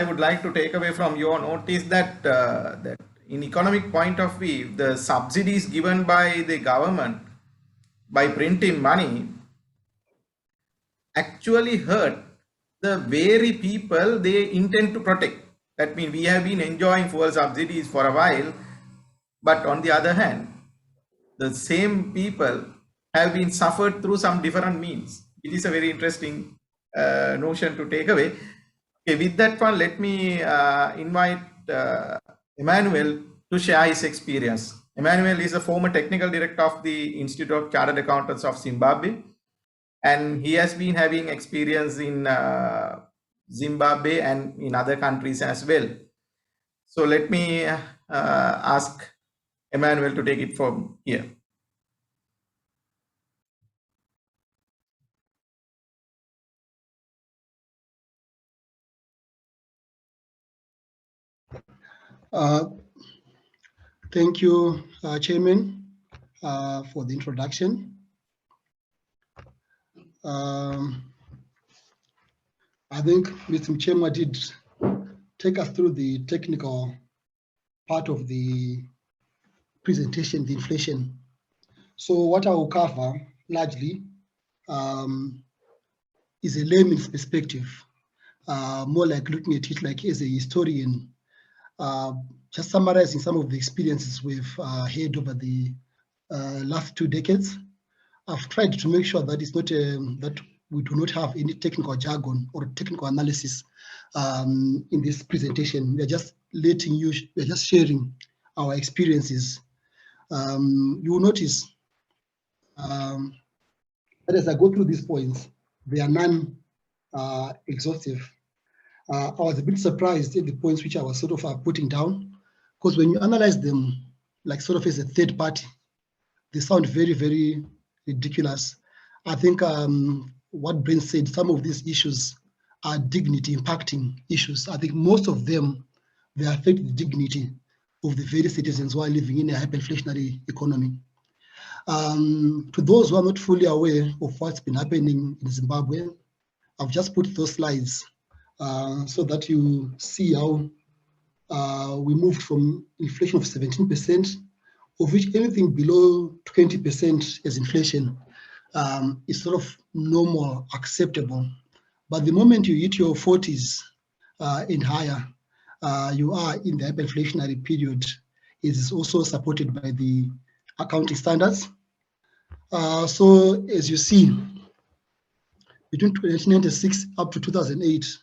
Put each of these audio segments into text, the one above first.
I would like to take away from your note is that that in economic point of view, the subsidies given by the government by printing money actually hurt the very people they intend to protect. That means we have been enjoying fuel subsidies for a while, but on the other hand, the same people have been suffered through some different means. It is a very interesting notion to take away. Okay, with that one, let me invite Emmanuel to share his experience. Emmanuel is a former technical director of the Institute of Chartered Accountants of Zimbabwe, and he has been having experience in Zimbabwe and in other countries as well. So let me ask Emmanuel to take it from here. Thank you, Chairman, for the introduction. I think Mr. Mchemwa did take us through the technical part of the presentation, the inflation. So what I will cover largely is a layman's perspective, more like looking at it like as a historian, just summarizing some of the experiences we've had over the last 2 decades. I've tried to make sure that it's not that we do not have any technical jargon or technical analysis in this presentation. We are just letting you, we are just sharing our experiences. You will notice that as I go through these points, they are non-exhaustive. I was a bit surprised at the points which I was sort of putting down, because when you analyze them, like sort of as a third party, they sound very, very ridiculous. I think what Brent said, some of these issues are dignity impacting issues. I think most of them, they affect the dignity of the very citizens who are living in a hyperinflationary economy. To those who are not fully aware of what's been happening in Zimbabwe, I've just put those slides so that you see how we moved from inflation of 17%, of which anything below 20% as inflation is sort of normal, acceptable. But the moment you hit your 40s and higher, you are in the hyperinflationary period. It is also supported by the accounting standards. So as you see, between 1996 up to 2008,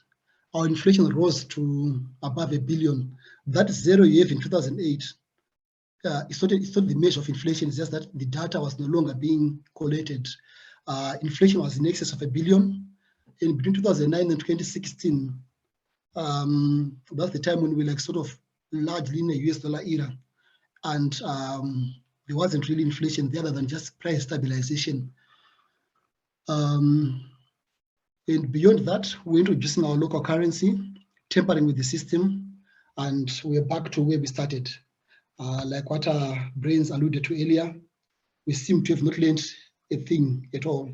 our inflation rose to above $1 billion. That zero you have in 2008, it's not the measure of inflation, it's just that the data was no longer being collated. Inflation was in excess of $1 billion. And between 2009 and 2016, that's the time when we like sort of largely in a US dollar era. And there wasn't really inflation other than just price stabilization. And beyond that, we're introducing our local currency, tampering with the system, and we're back to where we started. Like what our brains alluded to earlier, we seem to have not learned a thing at all.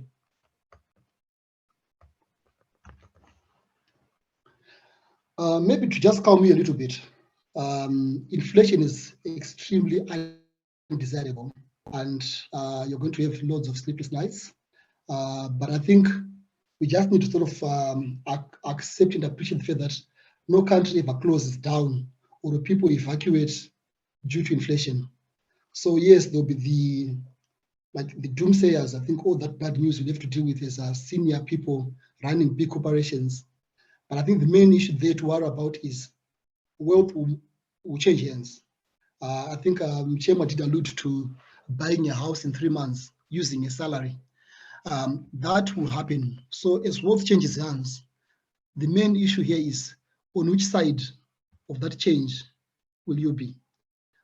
Maybe to just calm you a little bit, inflation is extremely undesirable, and you're going to have loads of sleepless nights. But I think we just need to sort of accept and appreciate the fact that no country ever closes down or people evacuate due to inflation. So yes, there'll be the doomsayers. I think all that bad news we have to deal with as senior people running big corporations. But I think the main issue there to worry about is wealth will change hands. I think Chema did allude to buying a house in 3 months using a salary. That will happen. So as wealth changes hands, the main issue here is on which side of that change will you be?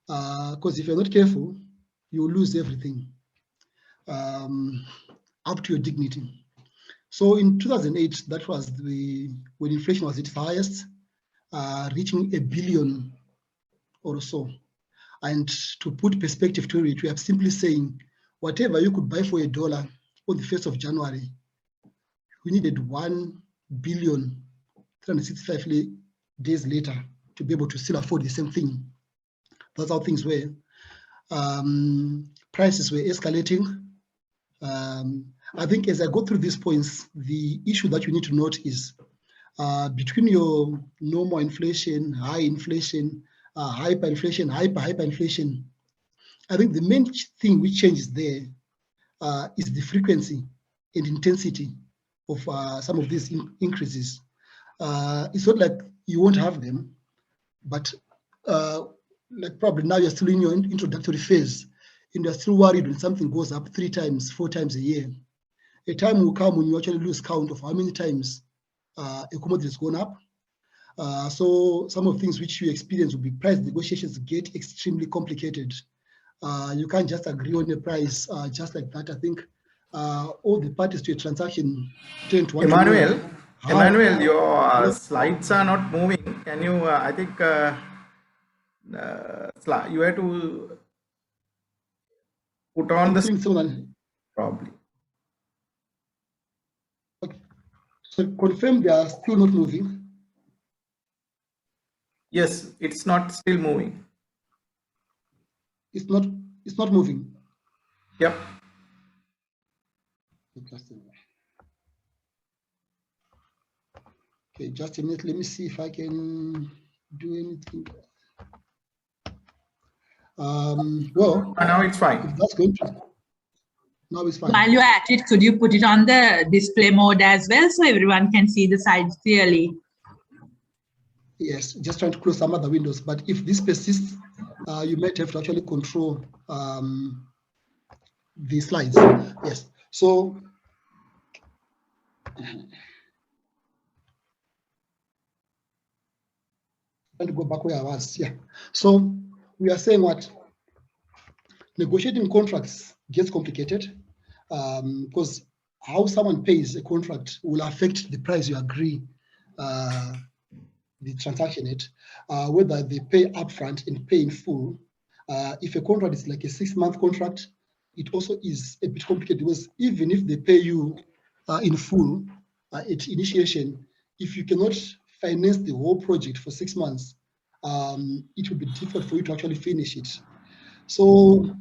Because if you're not careful, you will lose everything up to your dignity. So in 2008, that was when inflation was at its highest, reaching $1 billion or so. And to put perspective to it, we are simply saying whatever you could buy for $1 on the 1st of January, we needed $1.365 days later to be able to still afford the same thing. That's how things were. Prices were escalating. I think as I go through these points, the issue that you need to note is between your normal inflation, high inflation, hyperinflation, hyperinflation. I think the main thing which changes there is the frequency and intensity of some of these increases. It's not like you won't have them, but like probably now you're still in your introductory phase and you're still worried when something goes up 3 times, 4 times a year. A time will come when you actually lose count of how many times a commodity has gone up. So some of the things which you experience will be price negotiations get extremely complicated. You can't just agree on a price just like that. I think all the parties to a transaction tend to want to know Emmanuel, your slides are not moving. Can you, I think you have to put on the probably. Okay. So confirm they are still not moving. Yes, it's not still moving. It's not moving. Yep. Okay, just a minute. Let me see if I can do anything. Well, now it's fine. If that's going to, now it's fine. While you're at it, could you put it on the display mode as well so everyone can see the sides clearly? Yes, just trying to close some other windows. But if this persists, you might have to actually control the slides. Yes. So trying to go back where I was. Yeah. So we are saying what? Negotiating contracts gets complicated because how someone pays a contract will affect the price you agree the transaction at, whether they pay upfront and pay in full. If a contract is like a 6-month contract, it also is a bit complicated because even if they pay you in full at initiation, if you cannot finance the whole project for 6 months, it will be difficult for you to actually finish it. So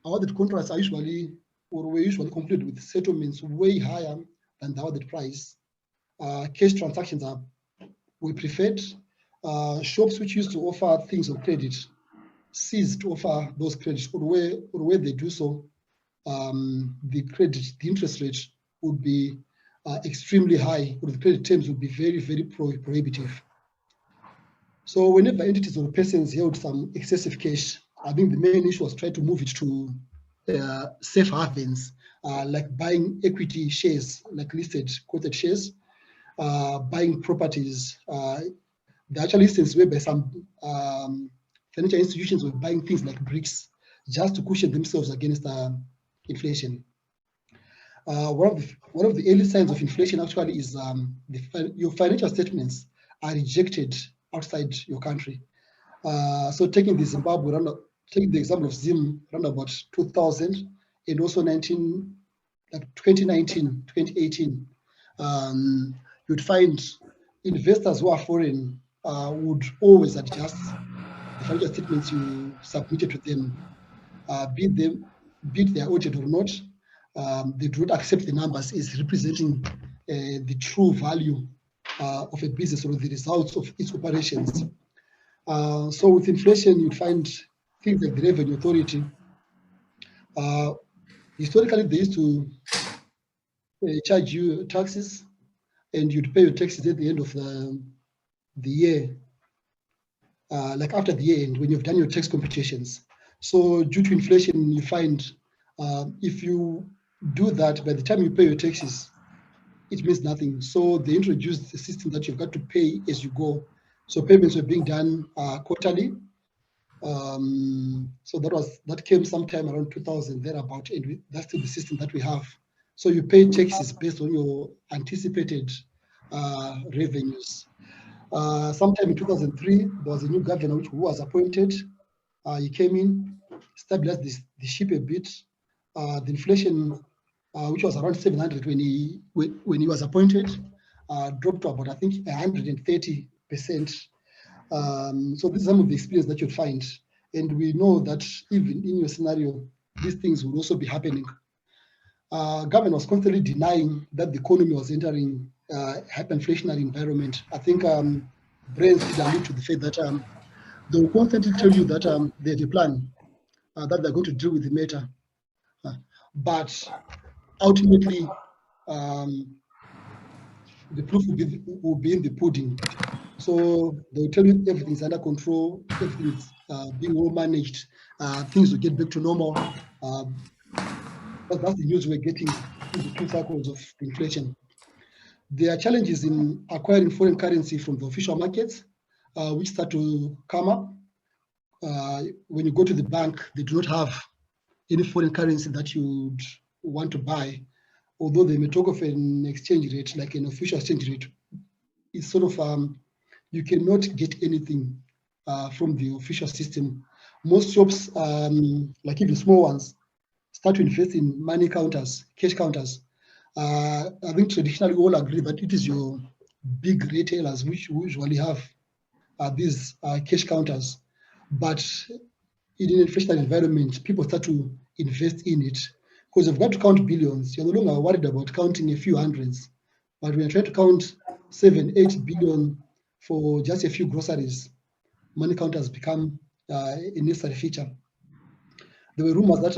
awarded contracts are usually, or were usually concluded with settlements way higher than the awarded price. Cash transactions were preferred. Shops which used to offer things on credit ceased to offer those credits, or where they do so, the interest rate would be extremely high, or the credit terms would be very, very prohibitive. So whenever entities or persons held some excessive cash, I think the main issue was trying to move it to safe havens, like buying equity shares, like listed quoted shares, buying properties. The actual instance whereby some financial institutions were buying things like bricks just to cushion themselves against inflation. One of the early signs of inflation actually is your financial statements are rejected outside your country. So taking the Zimbabwe, taking the example of Zim around about 2000 and also 2019, 2018, you'd find investors who are foreign would always adjust the financial statements you submitted to them, be they are audited or not. They do not accept the numbers as representing the true value of a business or the results of its operations. So with inflation, you'd find things like the Revenue Authority. Historically, they used to charge you taxes, and you'd pay your taxes at the end of the year, like after the year end when you've done your tax computations. So due to inflation, you find if you do that, by the time you pay your taxes, it means nothing. So they introduced a system that you've got to pay as you go. So payments were being done quarterly. So that came sometime around 2000 thereabout, and that's still the system that we have. So you pay taxes based on your anticipated revenues. Sometime in 2003, there was a new governor who was appointed. He came in, stabilized the ship a bit. The inflation, which was around 700 when he was appointed, dropped to about, I think, 130%. So this is some of the experience that you'd find. And we know that even in your scenario, these things will also be happening. Government was constantly denying that the economy was entering hyperinflationary environment. I think Brains did allude to the fact that they will constantly tell you that they have a plan, that they're going to deal with the matter. But ultimately, the proof will be in the pudding. So they'll tell you everything's under control, everything's being well managed, things will get back to normal. That's the news we're getting in the 2 cycles of inflation. There are challenges in acquiring foreign currency from the official markets, which start to come up. When you go to the bank, they do not have any foreign currency that you'd want to buy, although they may talk of an exchange rate, like an official exchange rate. It's sort of, you cannot get anything from the official system. Most shops, like even small ones, start to invest in money counters, cash counters. I think traditionally we all agree that it is your big retailers which usually have these cash counters. But in an inflationary environment, people start to invest in it because you've got to count billions. You're no longer worried about counting a few hundreds. But when you're trying to count 7, 8 billion for just a few groceries, money counters become a necessary feature. There were rumors that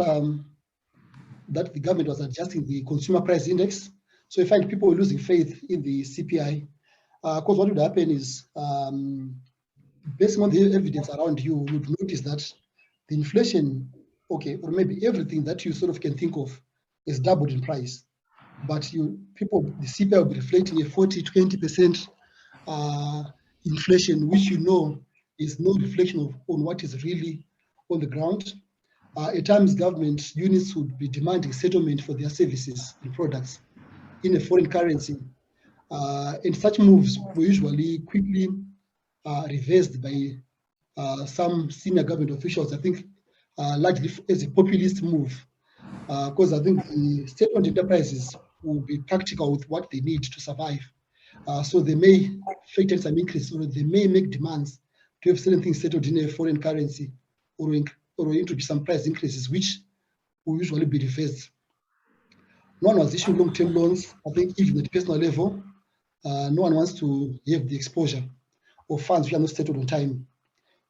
that the government was adjusting the consumer price index. So you find people losing faith in the CPI. Because what would happen is, based on the evidence around you, you'd notice that the inflation, okay, or maybe everything that you sort of can think of is doubled in price. But the CPI will be reflecting a 40, 20% inflation, which you know is no reflection on what is really on the ground. At times, government units would be demanding settlement for their services and products in a foreign currency. And such moves were usually quickly reversed by some senior government officials, I think largely as a populist move, because I think the state-owned enterprises will be practical with what they need to survive. So they may factor some increase, or they may make demands to have certain things settled in a foreign currency, or introduce some price increases, which will usually be reversed. No one was issuing long-term loans. I think even at the personal level, no one wants to have the exposure of funds which are not settled on time.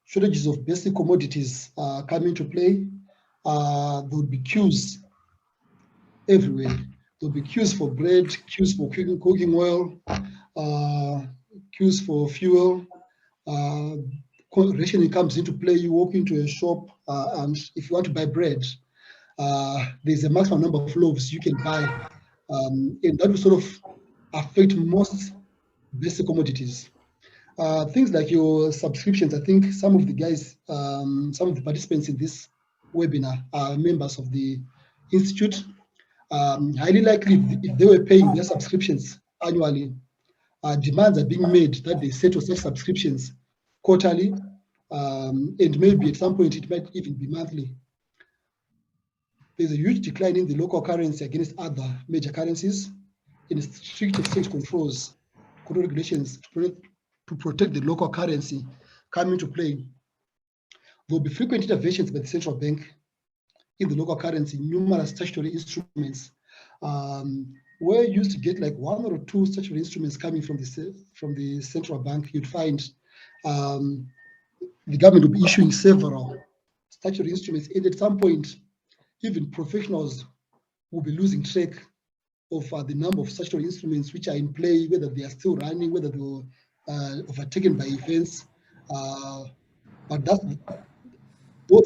Shortages of basic commodities come into play. There would be queues everywhere. There will be queues for bread, queues for cooking oil, queues for fuel. Rationing comes into play. You walk into a shop, and if you want to buy bread, there's a maximum number of loaves you can buy, and that will sort of affect most basic commodities. Things like your subscriptions. I think some of the guys, some of the participants in this webinar are members of the institute. Highly likely, if they were paying their subscriptions annually, demands are being made that they settle such subscriptions quarterly, and maybe at some point it might even be monthly. There's a huge decline in the local currency against other major currencies, and strict exchange controls, control regulations to protect the local currency come into play. There will be frequent interventions by the central bank in the local currency, numerous statutory instruments. Where you used to get like 1 or 2 statutory instruments coming from the central bank, you'd find the government will be issuing several statutory instruments, and at some point, even professionals will be losing track of the number of statutory instruments which are in play, whether they are still running, whether they were overtaken by events. But those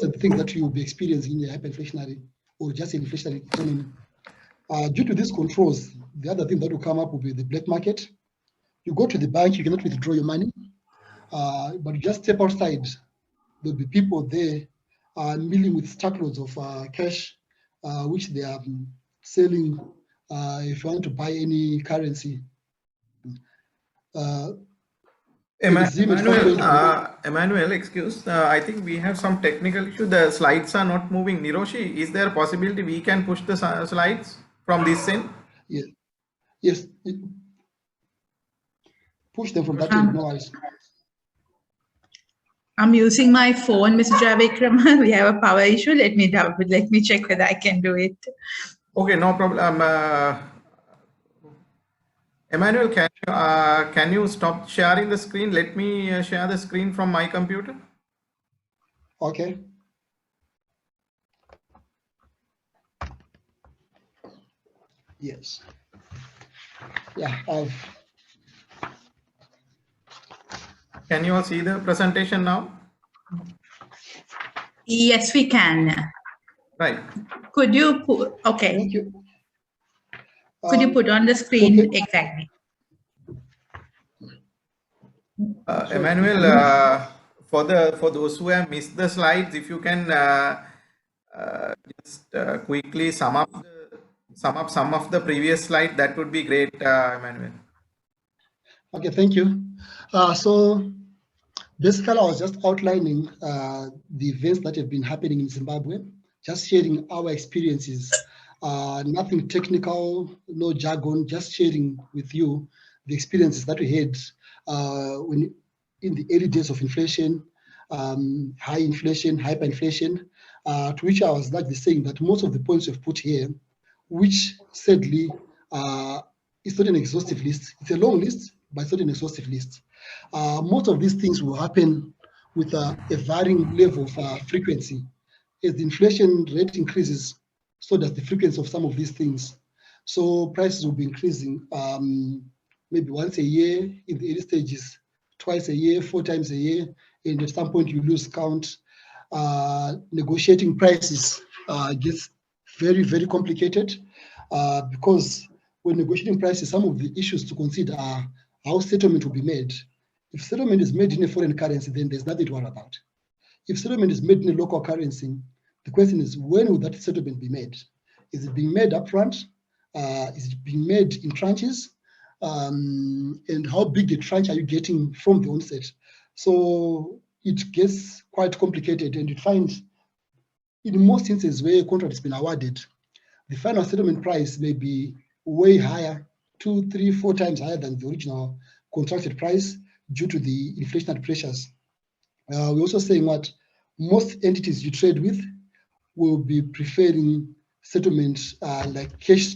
are the things that you will be experiencing in a hyperinflationary or just an inflationary economy. Due to these controls, the other thing that will come up will be the black market. You go to the bank, you cannot withdraw your money, but you just step outside. There'll be people there milling with truckloads of cash, which they are selling if you want to buy any currency. Emmanuel, excuse. I think we have some technical issue. The slides are not moving. Niroshi, is there a possibility we can push the slides from this end? Yes. Yes. Push them from that end. No worries. I'm using my phone, Mr. Javikram. We have a power issue. Let me check whether I can do it. Okay, no problem. Emmanuel, can you stop sharing the screen? Let me share the screen from my computer. Okay. Yes. Yeah. Can you all see the presentation now? Yes, we can. Right. Could you put, okay. Thank you. Could you put on the screen? Okay. Exactly. Emmanuel, for those who have missed the slides, if you can just quickly sum up some of the previous slide, that would be great, Emmanuel. Okay, thank you. So basically, I was just outlining the events that have been happening in Zimbabwe, just sharing our experiences, nothing technical, no jargon, just sharing with you the experiences that we had when in the early days of inflation, high inflation, hyperinflation, to which I was largely saying that most of the points we've put here, which sadly is not an exhaustive list. It's a long list, but it's not an exhaustive list. Most of these things will happen with a varying level of frequency. As the inflation rate increases, so does the frequency of some of these things. So prices will be increasing maybe once a year in the early stages, twice a year, 4 times a year, and at some point you lose count. Negotiating prices gets very, very complicated because when negotiating prices, some of the issues to consider are how settlement will be made. If settlement is made in a foreign currency, then there's nothing to worry about. If settlement is made in a local currency, the question is, when will that settlement be made? Is it being made upfront? Is it being made in tranches? And how big a tranche are you getting from the onset? So it gets quite complicated, and you find in most instances where a contract has been awarded, the final settlement price may be way higher, 2, 3, 4 times higher than the original contracted price due to the inflationary pressures. We're also saying what most entities you trade with will be preferring settlements like cash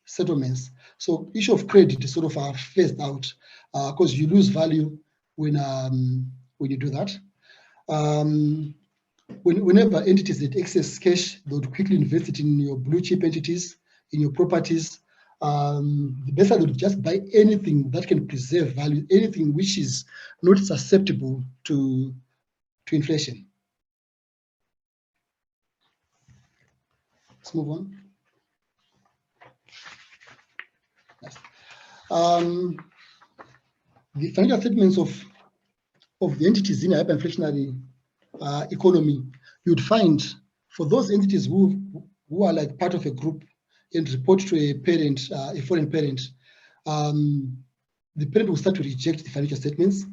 settlements. So issue of credit is sort of phased out because you lose value when you do that. Whenever entities that excess cash, they would quickly invest it in your blue chip entities, in your properties. The best side would just buy anything that can preserve value, anything which is not susceptible to inflation. Let's move on. Yes. The financial statements of the entities in a hyperinflationary economy, you'd find for those entities who are like part of a group and report to a parent, a foreign parent, the parent will start to reject the financial statements,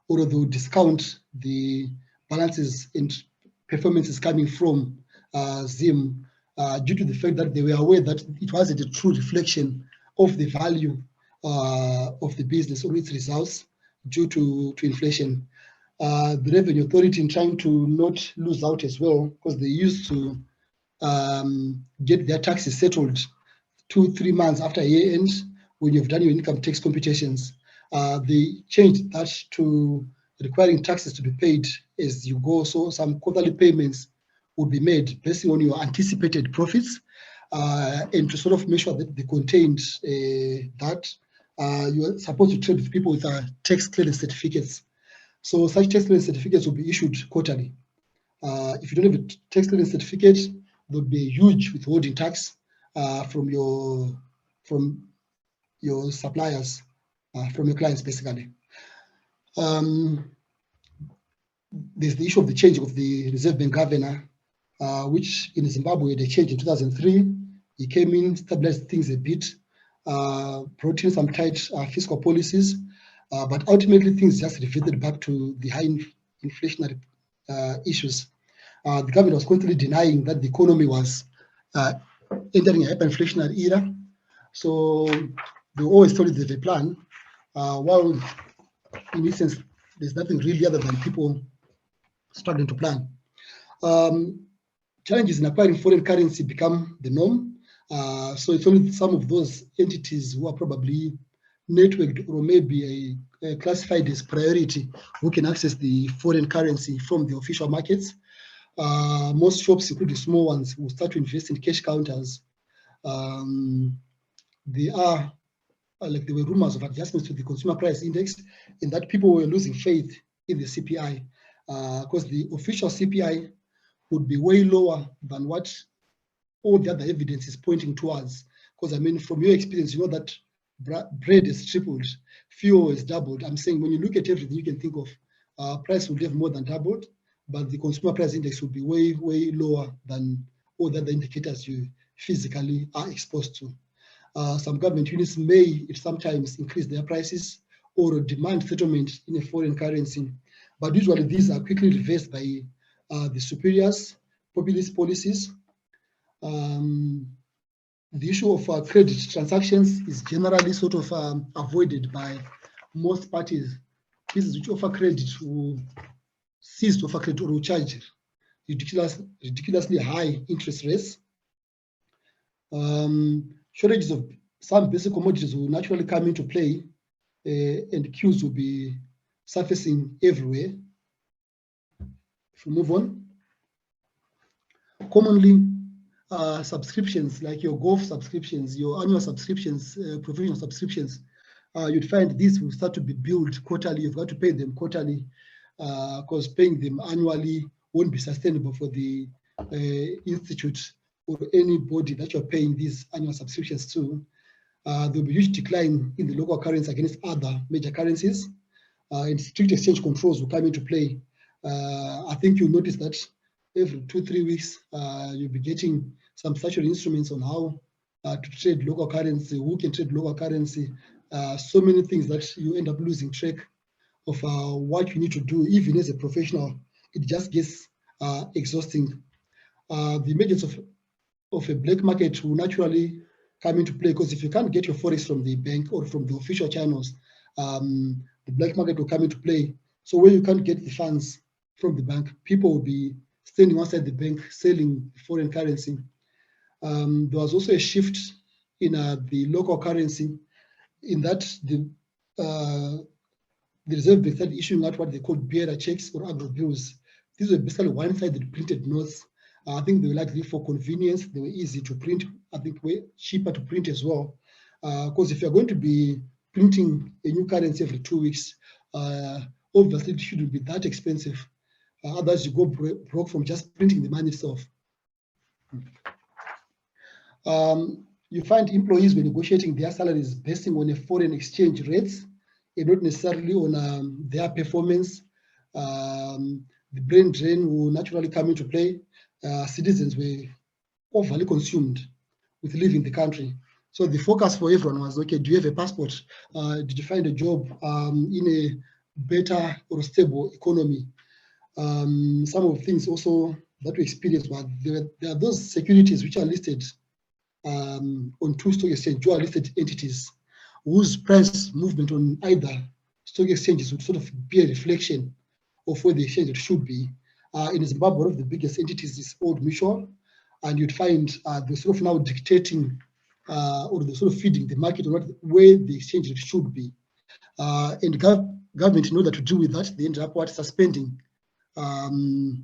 or they will discount the balances and performances coming from Zim due to the fact that they were aware that it wasn't a true reflection of the value of the business or its results due to inflation. The Revenue Authority, in trying to not lose out as well, because they used to get their taxes settled 2-3 months after year end when you've done your income tax computations. They changed that to requiring taxes to be paid as you go. So some quarterly payments would be made based on your anticipated profits, and to sort of make sure that they contained that. You're supposed to trade with people with tax clearance certificates. So such tax clearance certificates will be issued quarterly. If you don't have a tax clearance certificate, there'll be a huge withholding tax from your suppliers, from your clients, basically. There's the issue of the change of the Reserve Bank governor, which in Zimbabwe they changed in 2003. He came in, stabilized things a bit, brought in some tight fiscal policies, but ultimately things just reverted back to the high inflationary issues. The government was constantly denying that the economy was entering a hyperinflationary era. So they always told you there's a plan, while in essence, there's nothing really other than people struggling to plan. Challenges in acquiring foreign currency become the norm. So it's only some of those entities who are probably networked or maybe classified as priority who can access the foreign currency from the official markets. Most shops, including small ones, will start to invest in cash counters. There were rumors of adjustments to the consumer price index, in that people were losing faith in the CPI because the official CPI would be way lower than what all the other evidence is pointing towards. Because I mean, from your experience, you know that bread has tripled, fuel has doubled. I'm saying when you look at everything, you can think of price would have more than doubled, but the consumer price index would be way, way lower than all the other indicators you physically are exposed to. Some government units may sometimes increase their prices or demand settlement in a foreign currency, but usually these are quickly reversed by the superiors, populist policies. The issue of credit transactions is generally sort of avoided by most parties. Businesses which offer credit will cease to offer credit or will charge ridiculously high interest rates. Shortages of some basic commodities will naturally come into play, and queues will be surfacing everywhere. If we move on, commonly subscriptions like your golf subscriptions, your annual subscriptions, professional subscriptions, you'd find these will start to be billed quarterly. You've got to pay them quarterly because paying them annually won't be sustainable for the institute or anybody that you're paying these annual subscriptions to. There'll be a huge decline in the local currency against other major currencies, and strict exchange controls will come into play. I think you'll notice that every 2-3 weeks, you'll be getting some statutory instruments on how to trade local currency, who can trade local currency, so many things that you end up losing track of what you need to do, even as a professional. It just gets exhausting. The emergence of a black market will naturally come into play, because if you can't get your forex from the bank or from the official channels, the black market will come into play. So when you can't get the funds from the bank, people will be standing outside the bank selling foreign currency. There was also a shift in the local currency, in that the Reserve Bank started issuing out what they called bearer checks or agro bills. These were basically one-sided printed notes. I think they were likely for convenience. They were easy to print. I think way cheaper to print as well. Because if you're going to be printing a new currency every 2 weeks, obviously it shouldn't be that expensive. Otherwise, you go broke from just printing the money itself. You find employees were negotiating their salaries based on a foreign exchange rates and not necessarily on their performance. The brain drain will naturally come into play. Citizens were overly consumed with leaving the country. So the focus for everyone was, okay, do you have a passport? Did you find a job in a better or stable economy? Some of the things also that we experienced were there are those securities which are listed on 2 stock exchange, dual listed entities, whose price movement on either stock exchanges would sort of be a reflection of where the exchange rate should be. In Zimbabwe, one of the biggest entities is Old Mutual, and you'd find they're sort of now dictating or they're sort of feeding the market on where the exchange rate should be. And government, in order to deal with that, they ended up suspending the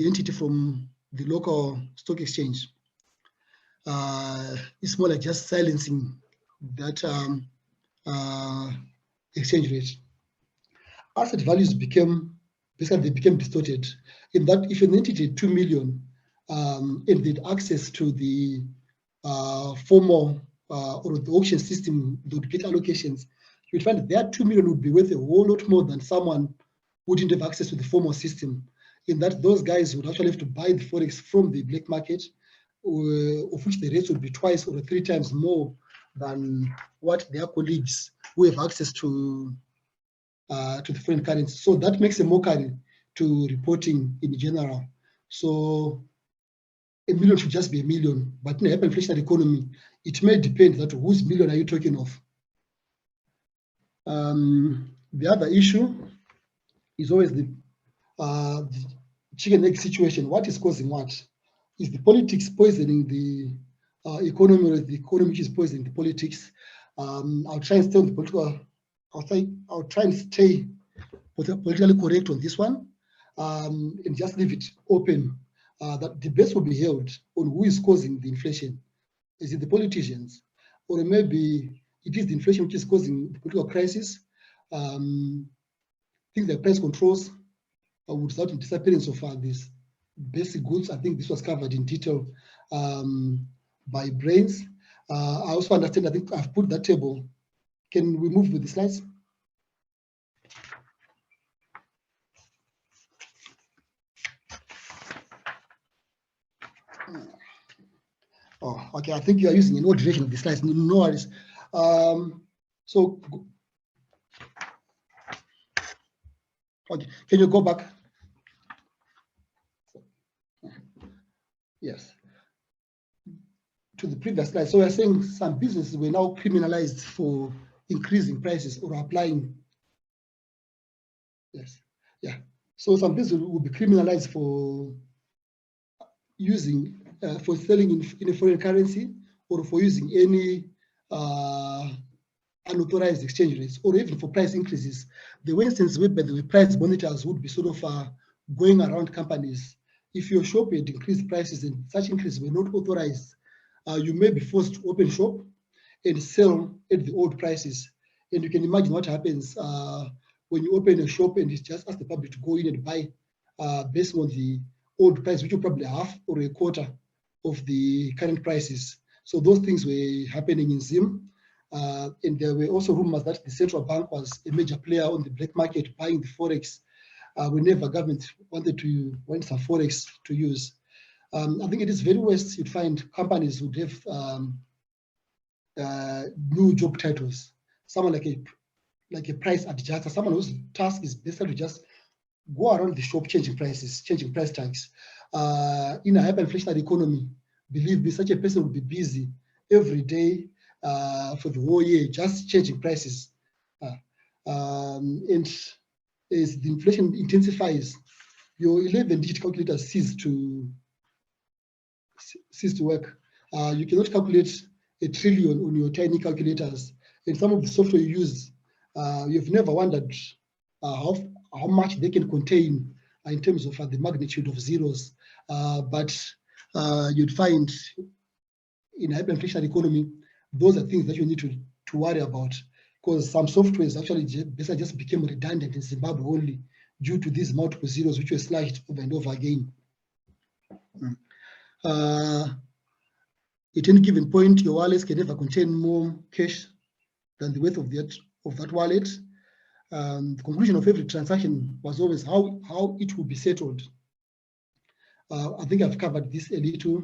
entity from the local stock exchange. It's more like just silencing that exchange rate. Asset values became distorted, in that if an entity had 2 million and they had access to the formal or the auction system, they would get allocations, you would find that their 2 million would be worth a whole lot more than someone who didn't have access to the formal system, in that those guys would actually have to buy the forex from the black market, of which the rates would be 2 or 3 times more than what their colleagues who have access to the foreign currency. So that makes a mockery to reporting in general. So a million should just be a million, but in a hyperinflationary economy, it may depend that whose million are you talking of. The other issue is always the the chicken egg situation. What is causing what? Is the politics poisoning the economy, or is the economy which is poisoning the politics? I'll try and stay on the political. I'll try and stay politically correct on this one, and just leave it open. That debate will be held on who is causing the inflation. Is it the politicians, or maybe it is the inflation which is causing the political crisis? Things like price controls would result in disappearance of these basic goods. I think this was covered in detail by Brains. I also understand, I think I've put that table. Can we move with the slides? Oh, okay. I think you are using an old version of the slides. No worries. So, okay. Can you go back? Yes. To the previous slide. So we're saying some businesses were now criminalized for increasing prices or applying. Yes. Yeah. So some businesses will be criminalized for using, for selling in a foreign currency, or for using any unauthorized exchange rates, or even for price increases. The instance whereby the price monitors would be sort of going around companies. If your shop had increased prices and such increases were not authorized, you may be forced to open shop and sell at the old prices. And you can imagine what happens when you open a shop and it's just ask the public to go in and buy based on the old price, which will probably half or a quarter of the current prices. So those things were happening in Zim. And there were also rumors that the central bank was a major player on the black market buying the forex whenever government wanted some forex to use. I think it is very worst. You'd find companies would have new job titles. Someone like a price adjuster, someone whose task is basically just go around the shop changing prices, changing price tags. In a hyperinflationary economy, believe me, such a person will be busy every day for the whole year, just changing prices. And as the inflation intensifies, your 11-digit calculator cease to work. You cannot calculate a trillion on your tiny calculators. And some of the software you use, you've never wondered how much they can contain in terms of the magnitude of zeros. But you'd find in a hyperinflationary economy, those are things that you need to worry about, because some softwares actually basically just became redundant in Zimbabwe only due to these multiple zeros which were slashed over and over again. At any given point, your wallets can never contain more cash than the worth of that wallet. The conclusion of every transaction was always how it will be settled. I think I've covered this a little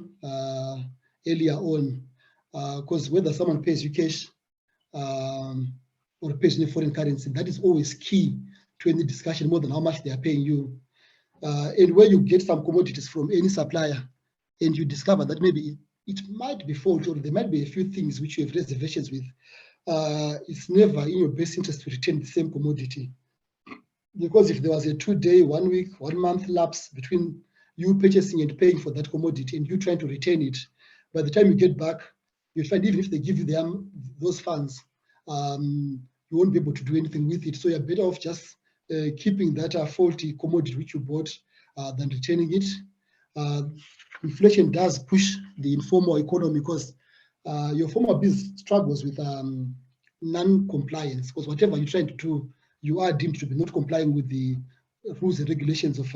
earlier on, because whether someone pays you cash or pays in a foreign currency, that is always key to any discussion, more than how much they are paying you. And where you get some commodities from any supplier and you discover that maybe it might be fault, or there might be a few things which you have reservations with, it's never in your best interest to retain the same commodity. Because if there was a 2-day, 1 week, 1 month lapse between you purchasing and paying for that commodity and you trying to retain it, by the time you get back, you find even if they give you those funds, you won't be able to do anything with it. So you're better off just keeping that faulty commodity which you bought than retaining it. Inflation does push the informal economy, because your formal business struggles with non-compliance, because whatever you're trying to do, you are deemed to be not complying with the rules and regulations of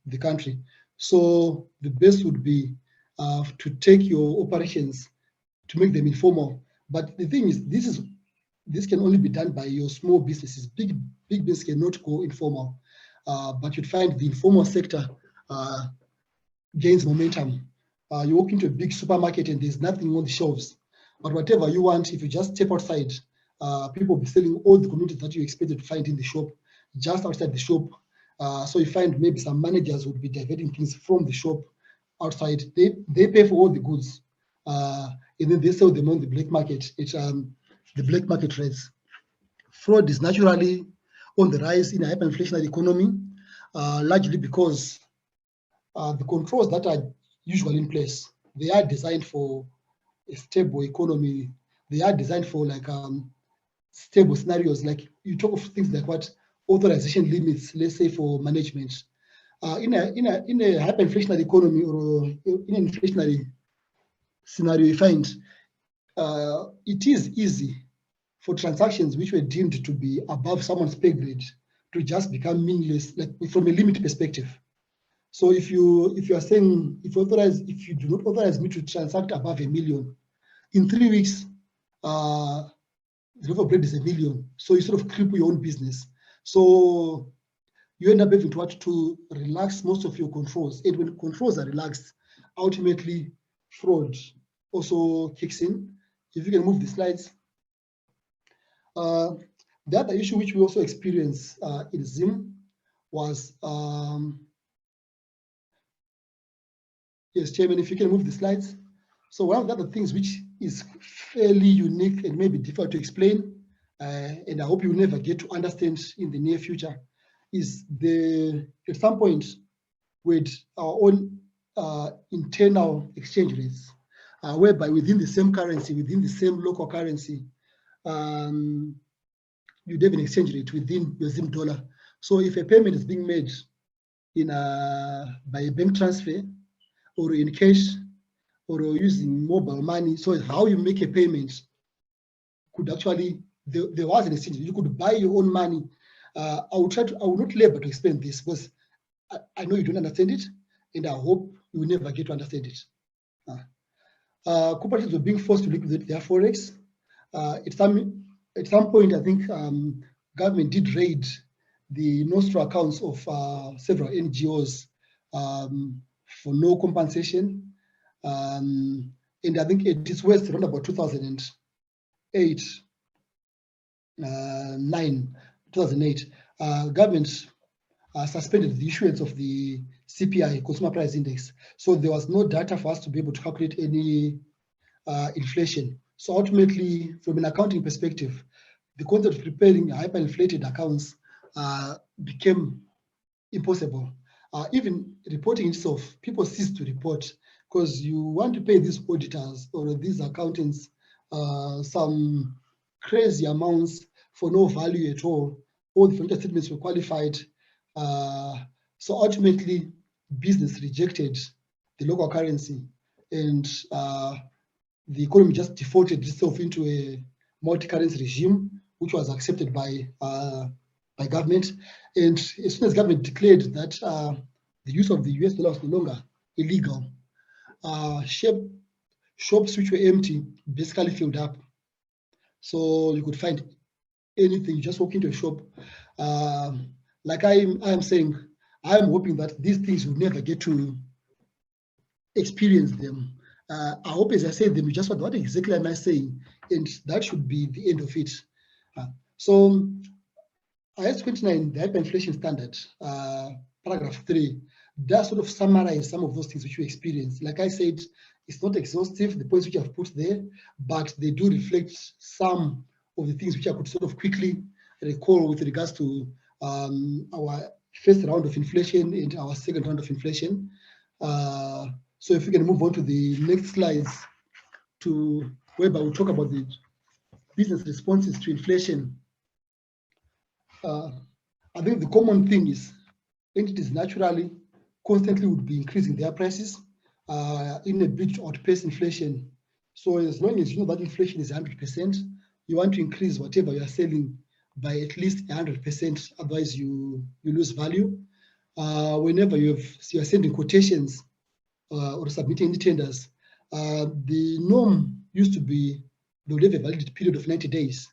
the country. So the best would be to take your operations to make them informal. But the thing is, this can only be done by your small businesses. Big business cannot go informal. But you'd find the informal sector gains momentum. You walk into a big supermarket and there's nothing on the shelves, but whatever you want, if you just step outside, people will be selling all the commodities that you expected to find in the shop, just outside the shop. So you find maybe some managers would be diverting things from the shop outside. They pay for all the goods, and then they sell them on the black market. It's the black market rates. Fraud is naturally on the rise in a hyperinflationary economy. largely because the controls that are usually in place, they are designed for a stable economy. They are designed for like stable scenarios. Like you talk of things like what authorization limits, let's say for management. In a hyperinflationary economy or in an inflationary scenario, you find it is easy for transactions which were deemed to be above someone's pay grade to just become meaningless, like from a limit perspective. So if you are saying if you do not authorize me to transact above $1 million, in 3 weeks, the loaf of bread is $1 million. So you sort of cripple your own business. So you end up having to relax most of your controls. And when controls are relaxed, ultimately fraud also kicks in. If you can move the slides. The other issue which we also experienced in Zim was, yes, Chairman, if you can move the slides. So one of the other things which is fairly unique and maybe difficult to explain, and I hope you will never get to understand in the near future, is at some point with our own internal exchange rates, whereby within the same currency, within the same local currency, you'd have an exchange rate within your Zim dollar. So if a payment is being made by a bank transfer or in cash or using mobile money, so how you make a payment could actually, there was an exchange. You could buy your own money. I will not labor to explain this because I know you don't understand it, and I hope you will never get to understand it. Cooperatives were being forced to liquidate their forex. At some point, I think government did raid the nostro accounts of several NGOs for no compensation. And I think it is worth around about 2008, 2008, government suspended the issuance of the CPI, Consumer Price Index. So there was no data for us to be able to calculate any inflation. So ultimately, from an accounting perspective, the concept of preparing hyperinflated accounts became impossible. Even reporting itself, people ceased to report because you want to pay these auditors or these accountants some crazy amounts for no value at all. All the financial statements were qualified. So ultimately, business rejected the local currency, and the economy just defaulted itself into a multi-currency regime, which was accepted by government. And as soon as government declared that the use of the US dollar was no longer illegal, shops which were empty basically filled up. So you could find anything. You just walk into a shop. Like I am saying, I am hoping that these things will never get to experience them. I hope as I say them, you just what exactly am I saying? And that should be the end of it. So IS 29, the hyperinflation standard, paragraph 3, does sort of summarize some of those things which you experience. Like I said, it's not exhaustive, the points which I've put there, but they do reflect some of the things which I could sort of quickly recall with regards to our first round of inflation and our second round of inflation. So if we can move on to the next slides, to whereby we'll talk about the business responses to inflation. I think the common thing is entities naturally constantly would be increasing their prices in a bid to outpace inflation. So as long as you know that inflation is 100%, you want to increase whatever you are selling by at least 100%, otherwise you lose value. Whenever you are sending quotations or submitting the tenders, the norm used to be they would have a validity period of 90 days.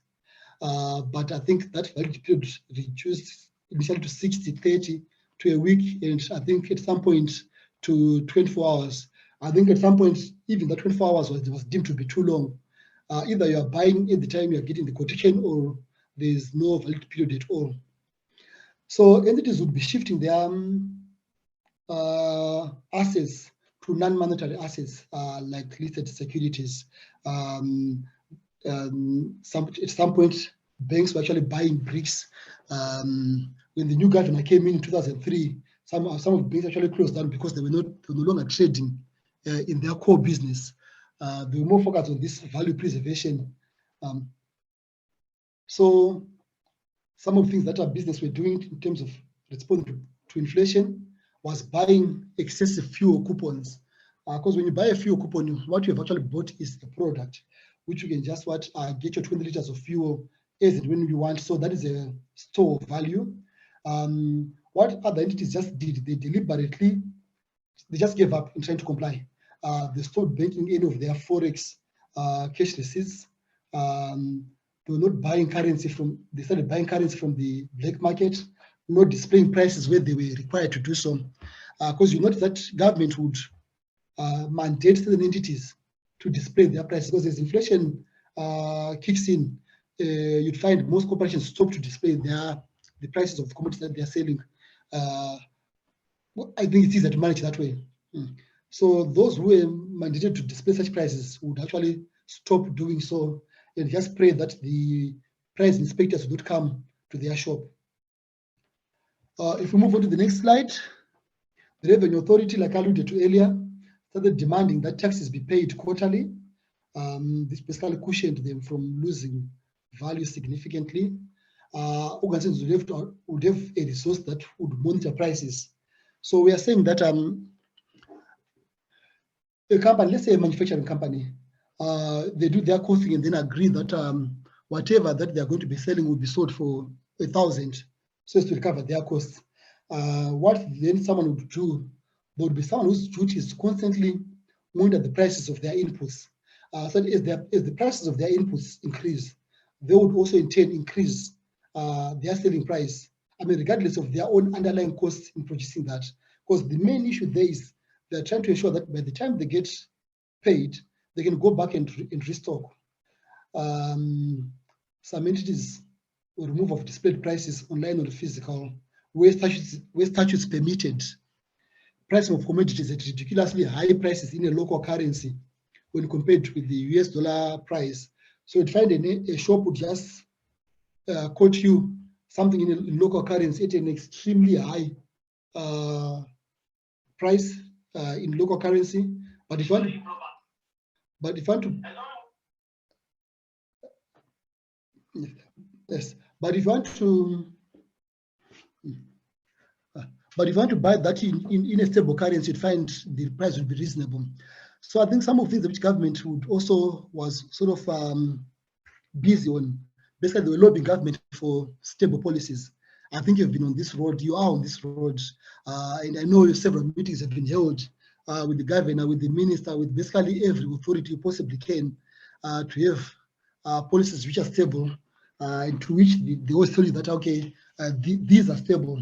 But I think that validity period reduced initially to 60, 30 to a week, and I think at some point to 24 hours. I think at some point, even that 24 hours was deemed to be too long. Either you are buying at the time you are getting the quotation or there's no validity period at all. So entities would be shifting their assets to non-monetary assets like listed securities. At some point, banks were actually buying bricks when the new governor came in 2003, some of the banks actually closed down because they were no longer trading in their core business. They were more focused on this value preservation. So some of the things that our business were doing in terms of responding to inflation was buying excessive fuel coupons. Because when you buy a fuel coupon, what you have actually bought is a product, which you can just get your 20 liters of fuel as and when you want. So that is a store of value. What other entities just did, they deliberately, they just gave up in trying to comply. They stopped banking any of their forex cash receipts. They were not buying currency they started buying currency from the black market, not displaying prices where they were required to do so. Because you notice that government would mandate certain entities to display their prices, because as inflation kicks in, you'd find most corporations stop to display the prices of the commodities that they're selling. I think it's easier to manage that way. So those who were mandated to display such prices would actually stop doing so and just pray that the price inspectors would come to their shop. If we move on to the next slide, the Revenue Authority, like I alluded to earlier, started demanding that taxes be paid quarterly. This basically cushioned them from losing value significantly. Organizations would have a resource that would monitor prices. So we are saying that a company, let's say a manufacturing company, they do their costing and then agree that whatever that they're going to be selling will be sold for 1,000, so as to recover their costs. What then someone would do, there would be someone whose duty is to constantly monitor the prices of their inputs. So as the prices of their inputs increase, they would also in turn increase their selling price. I mean, regardless of their own underlying costs in producing that. Because the main issue there is they're trying to ensure that by the time they get paid, they can go back and restock. Some entities will remove of displayed prices online or physical, where statutes permitted pricing of commodities at ridiculously high prices in a local currency when compared with the US dollar price. So you'd find a shop would just quote you something in local currency at an extremely high price in local currency, but if you want to, yes, but if you want to buy that in a stable currency, you'd find the price would be reasonable. So I think some of the things which government was sort of busy on, basically they were lobbying government for stable policies. I think you've been on this road, you are on this road, and I know several meetings have been held with the governor, with the minister, with basically every authority you possibly can to have policies which are stable, and to which they always tell you that, okay, these are stable.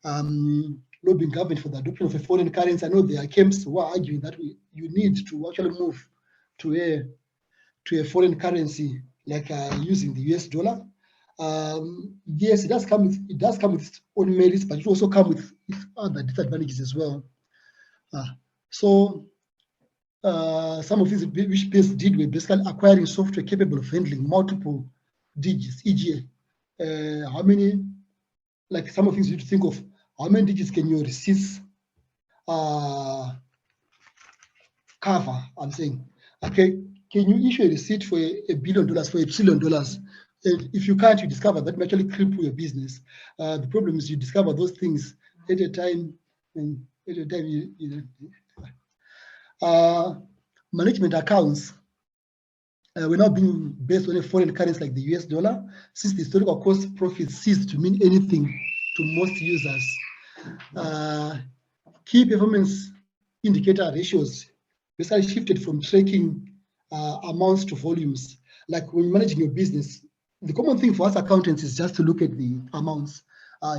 Lobbying government for the adoption of a foreign currency. I know there are camps who are arguing that you need to actually move to a foreign currency, like using the US dollar. Yes, it does come with its own merits, but it also comes with other disadvantages as well. So some of these which PS did were basically acquiring software capable of handling multiple digits, e.g., how many, like some of things you think of, how many digits can your receipts cover? I'm saying, okay, can you issue a receipt for $1 billion, for $1 trillion? And if you can't, you discover that may actually cripple your business. The problem is you discover those things at a time, and at a time management accounts were now being based on a foreign currency like the US dollar, since the historical cost profits ceased to mean anything to most users. Key performance indicator ratios basically shifted from tracking amounts to volumes. Like when managing your business, the common thing for us accountants is just to look at the amounts.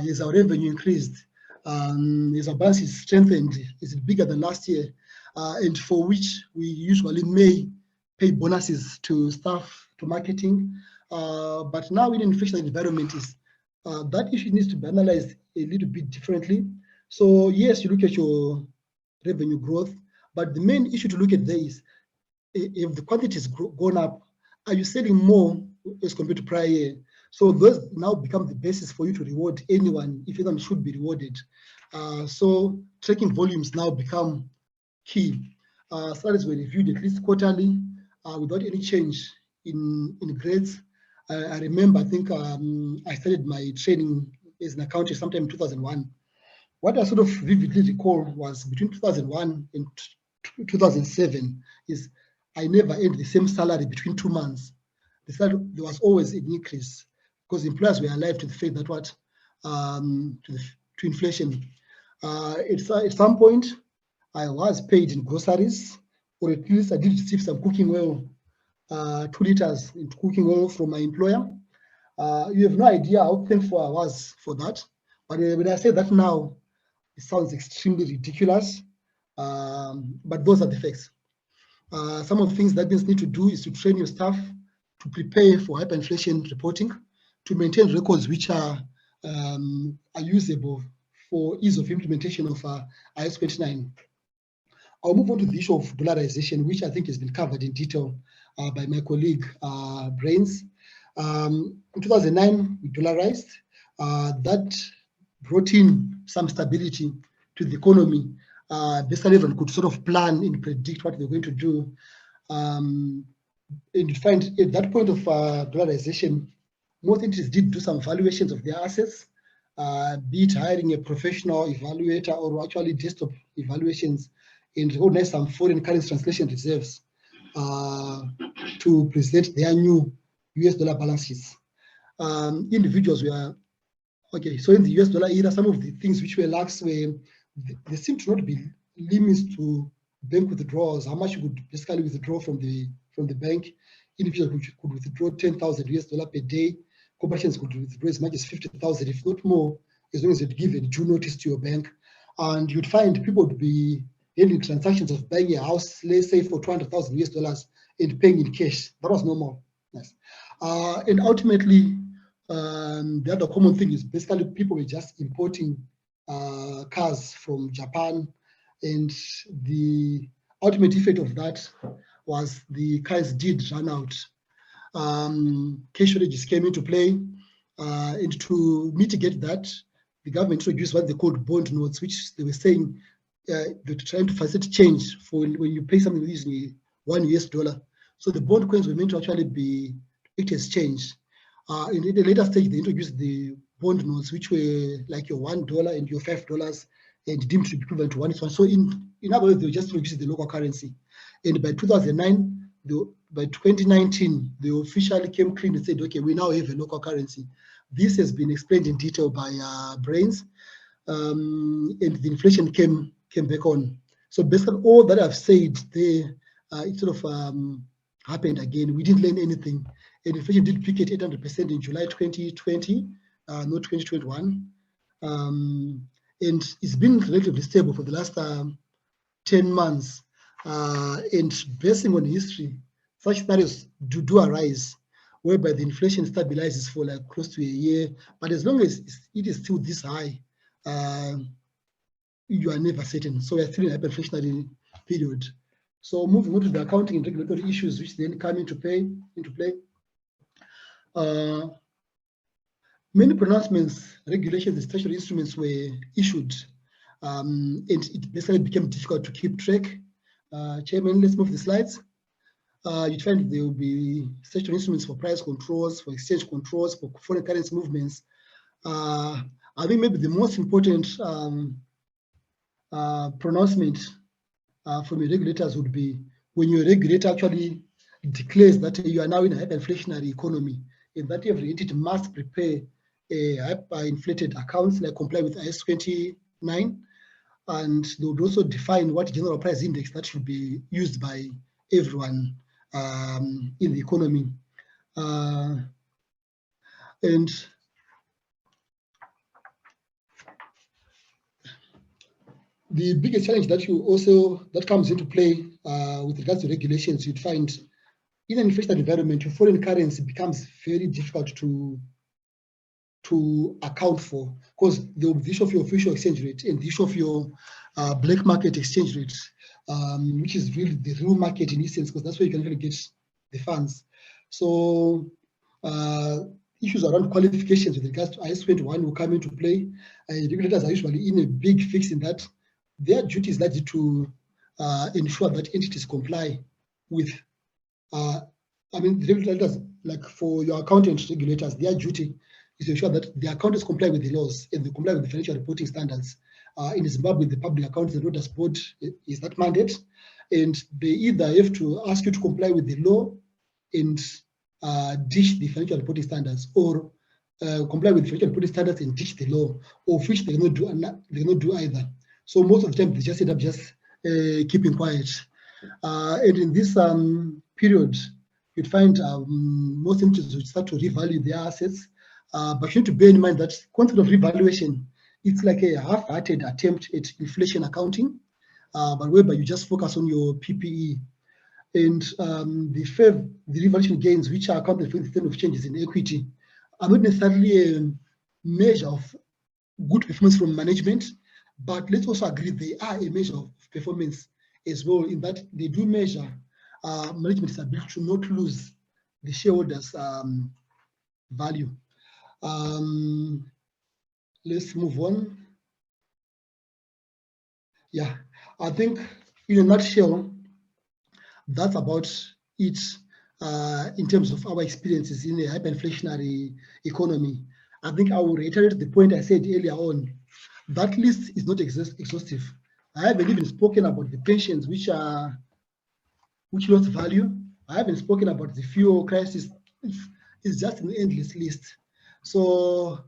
Is our revenue increased? Is our balance sheet strengthened? Is it bigger than last year? And for which we usually may pay bonuses to staff, to marketing. But now in an inflationary environment, that issue needs to be analyzed a little bit differently. So yes, you look at your revenue growth, but the main issue to look at there is, if the quantity has gone up, are you selling more as compared to prior year? So those now become the basis for you to reward anyone if anyone should be rewarded. So tracking volumes now become key. Salaries were reviewed at least quarterly without any change in grades. I remember, I think I started my training as an accountant sometime in 2001. What I sort of vividly recall was between 2001 and 2007 is I never earned the same salary between 2 months. There was always an increase because employers were alive to the fact that what to inflation. At some point, I was paid in groceries, or at least I did receive some cooking oil, 2 liters in cooking oil from my employer. You have no idea how thankful I was for that. But when I say that now, it sounds extremely ridiculous. But those are the facts. Some of the things that business need to do is to train your staff to prepare for hyperinflation reporting, to maintain records which are usable for ease of implementation of IS 29. I'll move on to the issue of dollarization, which I think has been covered in detail by my colleague Brains. In 2009, we dollarized. That brought in some stability to the economy. Basically, everyone could sort of plan and predict what they're going to do. And you find at that point of dollarization, most entities did do some valuations of their assets, be it hiring a professional evaluator or actually desktop evaluations, and recognize some foreign currency translation reserves to present their new US dollar balances. Individuals were, okay, so in the US dollar era, some of the things which were lax were, there seemed to not be limits to bank withdrawals, how much you could basically withdraw from the bank. Individuals could withdraw 10,000 US dollar per day. Corporations could withdraw as much as 50,000, if not more, as long as you'd give a due notice to your bank. And you'd find people would be handling transactions of buying a house, let's say for 200,000 US dollars and paying in cash. That was normal. Yes. And ultimately, the other common thing is basically people were just importing cars from Japan, and the ultimate effect of that was the cars did run out. Cash shortages came into play, and to mitigate that, the government introduced what they called bond notes, which they were saying they're trying to facilitate change for when you pay something using $1 US. So the bond coins were meant to actually be act as change. In the later stage, they introduced the bond notes, which were like your $1 and your $5, and deemed to be equivalent to 1 to 1. So in other words, they just introduced the local currency. And by 2009, by 2019, they officially came clean and said, okay, we now have a local currency. This has been explained in detail by Brains, and the inflation came back on. So basically all that I've said there, it sort of happened again. We didn't learn anything. And inflation did peak at 800% in July 2020, not 2021. And it's been relatively stable for the last 10 months. And basing on history, such scenarios do arise, whereby the inflation stabilizes for like close to a year. But as long as it is still this high, you are never certain. So we're still in a hyperinflationary period. So moving on to the accounting and regulatory issues, which then come into play. Many pronouncements, regulations, and statutory instruments were issued, and it basically became difficult to keep track. Chairman, let's move the slides. You find there will be statutory instruments for price controls, for exchange controls, for foreign currency movements. I think maybe the most important pronouncement from the regulators would be when your regulator actually declares that you are now in a hyperinflationary economy, and that every entity must prepare a hyperinflated accounts like comply with IS 29, and they would also define what general price index that should be used by everyone in the economy. And the biggest challenge that comes into play with regards to regulations, you'd find in an inflationary environment, your foreign currency becomes very difficult to account for, because the issue of your official exchange rate and the issue of your black market exchange rate, which is really the real market in essence, because that's where you can really get the funds. So issues around qualifications with regards to IS-21 will come into play. Regulators are usually in a big fix in that their duty is likely to ensure that entities comply with, the regulators, like for your accountant regulators, their duty is to ensure that the accountants comply with the laws and they comply with the financial reporting standards. In Zimbabwe, the Public Accounts and Auditors Board is that mandate, and they either have to ask you to comply with the law and ditch the financial reporting standards, or comply with the financial reporting standards and ditch the law, or which they cannot do either. So most of the time, they just end up just keeping quiet. And in this period, you'd find most entities would start to revalue their assets. But you need to bear in mind that concept of revaluation, it's like a half-hearted attempt at inflation accounting, but whereby you just focus on your PPE. And the revaluation gains, which are accounted for in the extent of changes in equity, are not necessarily a measure of good performance from management, but let's also agree they are a measure of performance as well, in that they do measure management's ability to not lose the shareholders' value. Let's move on. Yeah, I think in a nutshell, that's about it in terms of our experiences in a hyperinflationary economy. I think I will reiterate the point I said earlier on. That list is not exhaustive. I haven't even spoken about the pensions which lost value. I haven't spoken about the fuel crisis. It's just an endless list. So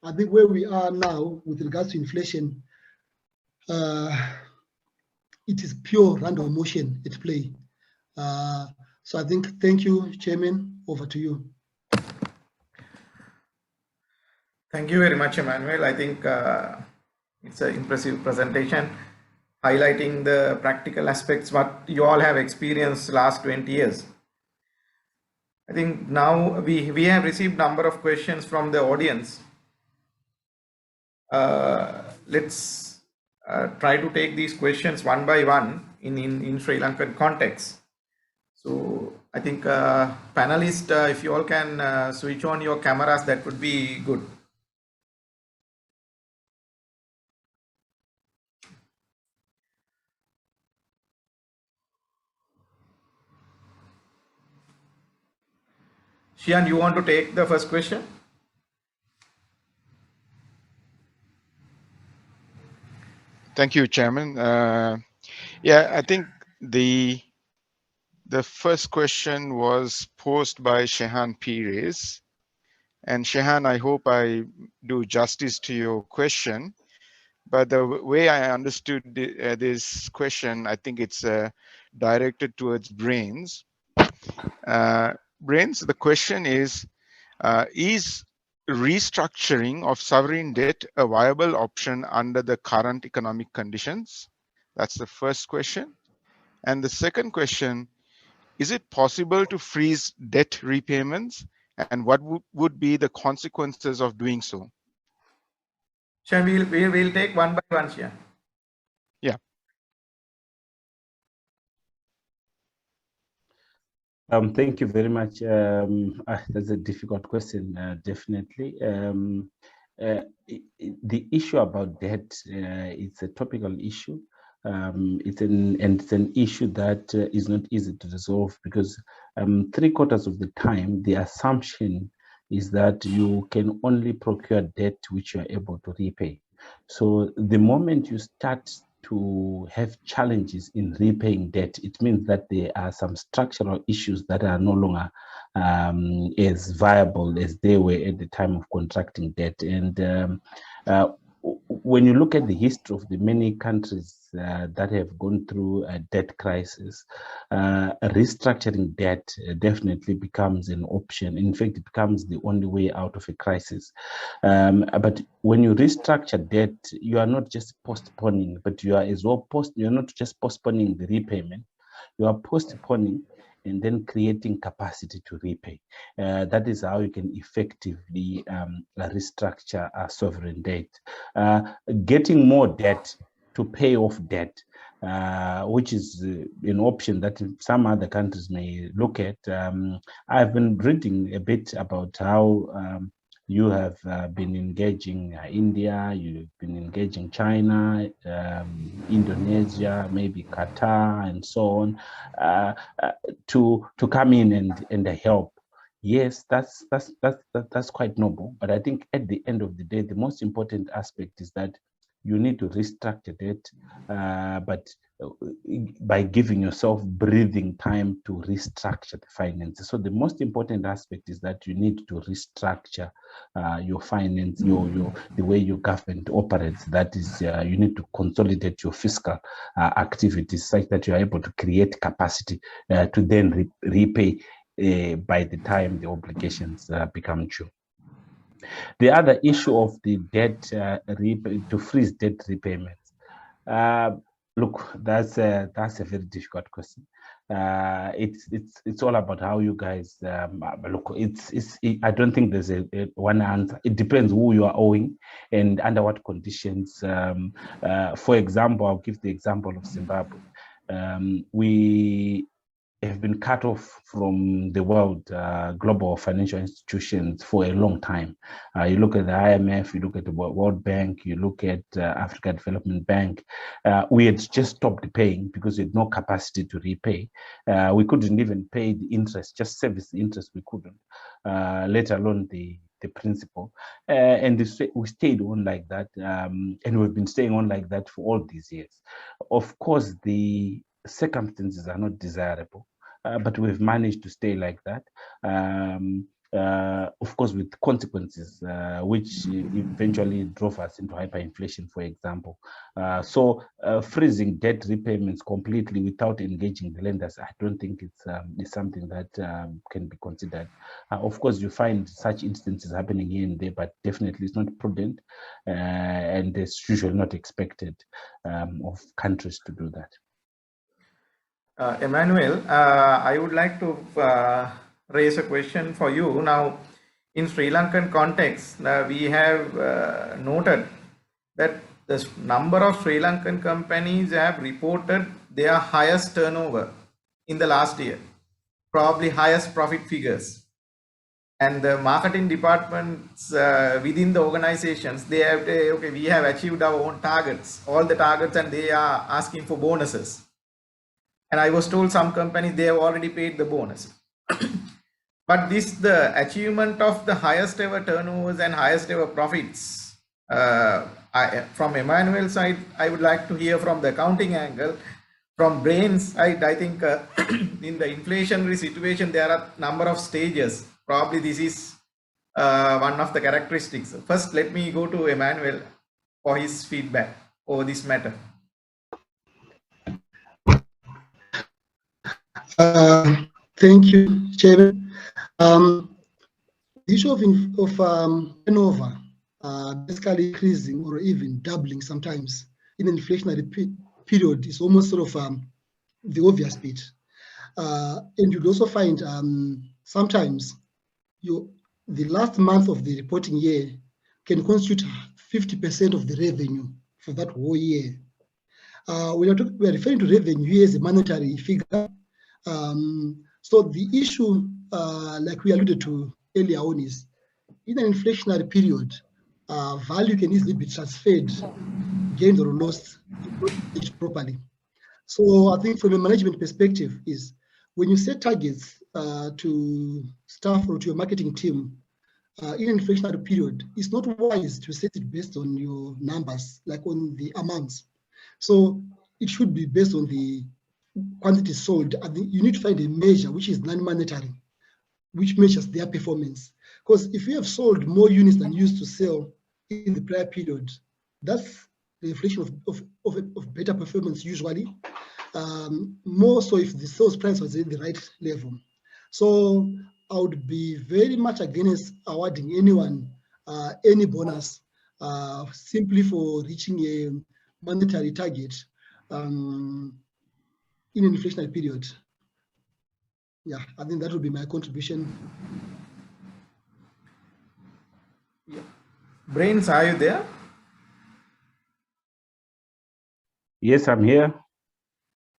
I think where we are now with regards to inflation, it is pure random motion at play. So I think, thank you, Chairman, over to you. Thank you very much, Emmanuel. I think it's an impressive presentation highlighting the practical aspects what you all have experienced last 20 years. I think now we have received number of questions from the audience. Let's try to take these questions one by one in Sri Lankan context. So I think panelists, if you all can switch on your cameras, that would be good. Shian, you want to take the first question? Thank you, Chairman. Yeah, I think the first question was posed by Shehan Pires. And Shehan, I hope I do justice to your question. But the way I understood this question, I think it's directed towards Brains. Brains, the question is restructuring of sovereign debt a viable option under the current economic conditions? That's the first question. And the second question, is it possible to freeze debt repayments, and what would be the consequences of doing so? Shall we'll take one by one, Shian. Yeah. Thank you very much. That's a difficult question, definitely. The issue about debt, it's a topical issue. It's an issue that is not easy to resolve, because 3/4 of the time the assumption is that you can only procure debt which you are able to repay. So the moment you start to have challenges in repaying debt, it means that there are some structural issues that are no longer as viable as they were at the time of contracting debt. And when you look at the history of the many countries that have gone through a debt crisis, restructuring debt definitely becomes an option. In fact, it becomes the only way out of a crisis. But when you restructure debt, you are not just postponing, but you are as well you're not just postponing the repayment, you are postponing and then creating capacity to repay. That is how you can effectively restructure a sovereign debt. Getting more debt to pay off debt which is an option that some other countries may look at. I've been reading a bit about how you have been engaging India, you've been engaging China, Indonesia, maybe Qatar, and so on, to come in and help. Yes, that's quite noble. But I think at the end of the day, the most important aspect is that you need to restructure it, but by giving yourself breathing time to restructure the finances. So the most important aspect is that you need to restructure your finance, the way your government operates. That is, you need to consolidate your fiscal activities such that you are able to create capacity to then repay by the time the obligations become due. The other issue of the debt, to freeze debt repayments. Look, that's a very difficult question. It's all about how you guys look. I don't think there's a one answer. It depends who you are owing and under what conditions. For example, I'll give the example of Zimbabwe. We have been cut off from the world global financial institutions for a long time. You look at the IMF, you look at the World Bank, you look at Africa Development Bank. We had just stopped paying because we had no capacity to repay. We couldn't even pay the interest, just service the interest we couldn't, let alone the principal. And we stayed on like that, and we've been staying on like that for all these years. Of course, the circumstances are not desirable. But we've managed to stay like that, of course, with consequences, which eventually drove us into hyperinflation, for example. So freezing debt repayments completely without engaging the lenders, I don't think it's something that can be considered. Of course, you find such instances happening here and there, but definitely it's not prudent, and it's usually not expected of countries to do that. Emmanuel, I would like to raise a question for you. Now, in Sri Lankan context, we have noted that the number of Sri Lankan companies have reported their highest turnover in the last year, probably highest profit figures. And the marketing departments within the organizations, they have, okay, we have achieved our own targets, all the targets, and they are asking for bonuses. And I was told some companies, they have already paid the bonus. But the achievement of the highest ever turnovers and highest ever profits, from Emmanuel's side, I would like to hear from the accounting angle. From Brain's side, I think in the inflationary situation, there are a number of stages. Probably this is one of the characteristics. First, let me go to Emmanuel for his feedback over this matter. Thank you, Chairman. The issue of turnover basically increasing or even doubling sometimes in an inflationary period is almost sort of the obvious bit. And you'd also find sometimes the last month of the reporting year can constitute 50% of the revenue for that whole year. We are referring to revenue here as a monetary figure. So the issue, like we alluded to earlier on, is in an inflationary period, value can easily be transferred, gained or lost, properly. So I think from a management perspective is when you set targets to staff or to your marketing team in an inflationary period, it's not wise to set it based on your numbers, like on the amounts. So it should be based on the quantity sold. I think you need to find a measure which is non-monetary, which measures their performance. Because if you have sold more units than you used to sell in the prior period, that's the reflection of better performance usually. More so if the sales price was at the right level. So I would be very much against awarding anyone any bonus simply for reaching a monetary target in an inflationary period. Yeah, I think that would be my contribution. Yeah. Brains, are you there? Yes, I'm here.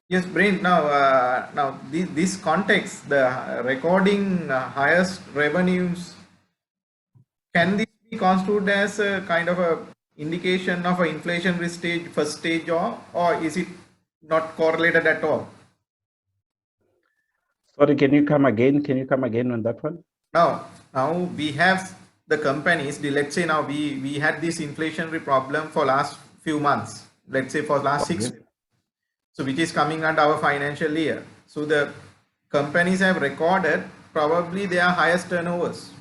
Yes, Brain. Now this context, the recording highest revenues, can this be construed as a kind of a indication of an inflationary stage, first stage, or is it not correlated at all? Sorry, can you come again? Can you come again on that one? Now we have the companies. Let's say now we had this inflationary problem for last few months. Let's say for last 6 Okay. months. So which is coming under our financial year. So the companies have recorded probably their highest turnovers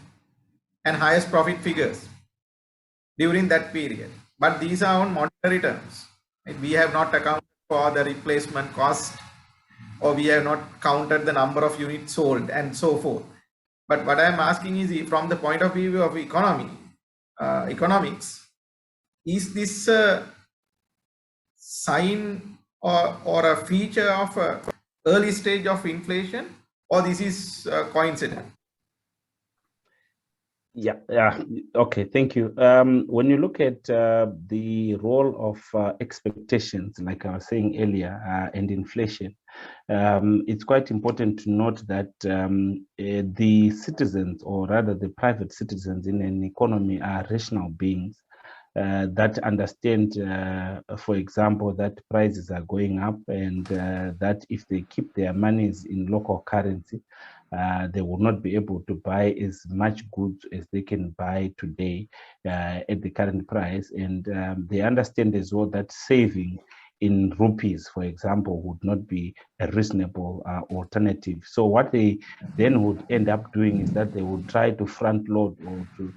and highest profit figures during that period. But these are on monetary terms. Right? We have not accounted for the replacement cost, or we have not counted the number of units sold and so forth. But what I am asking is, from the point of view of economics, is this a sign or a feature of a early stage of inflation, or this is coincident? Yeah. Okay, thank you. When you look at the role of expectations, like I was saying earlier, and inflation, it's quite important to note that the citizens, or rather the private citizens in an economy, are rational beings that understand, for example, that prices are going up, and that if they keep their monies in local currency, they will not be able to buy as much goods as they can buy today at the current price. And they understand as well that saving in rupees, for example, would not be a reasonable alternative. So what they then would end up doing is that they would try to front load, or to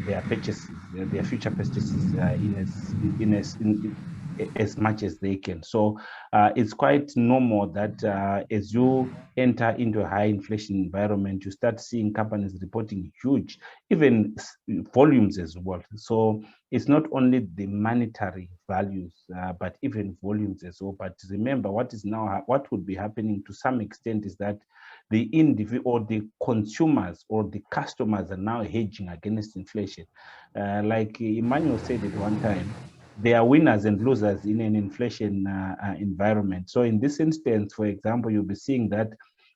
their purchases, their future purchases in as much as they can. So it's quite normal that as you enter into a high inflation environment, you start seeing companies reporting huge, even volumes as well. So it's not only the monetary values, but even volumes as well. But remember, what would be happening to some extent is that the individual, or the consumers, or the customers, are now hedging against inflation. Like Emmanuel said at one time, there are winners and losers in an inflation environment. So in this instance, for example, you'll be seeing that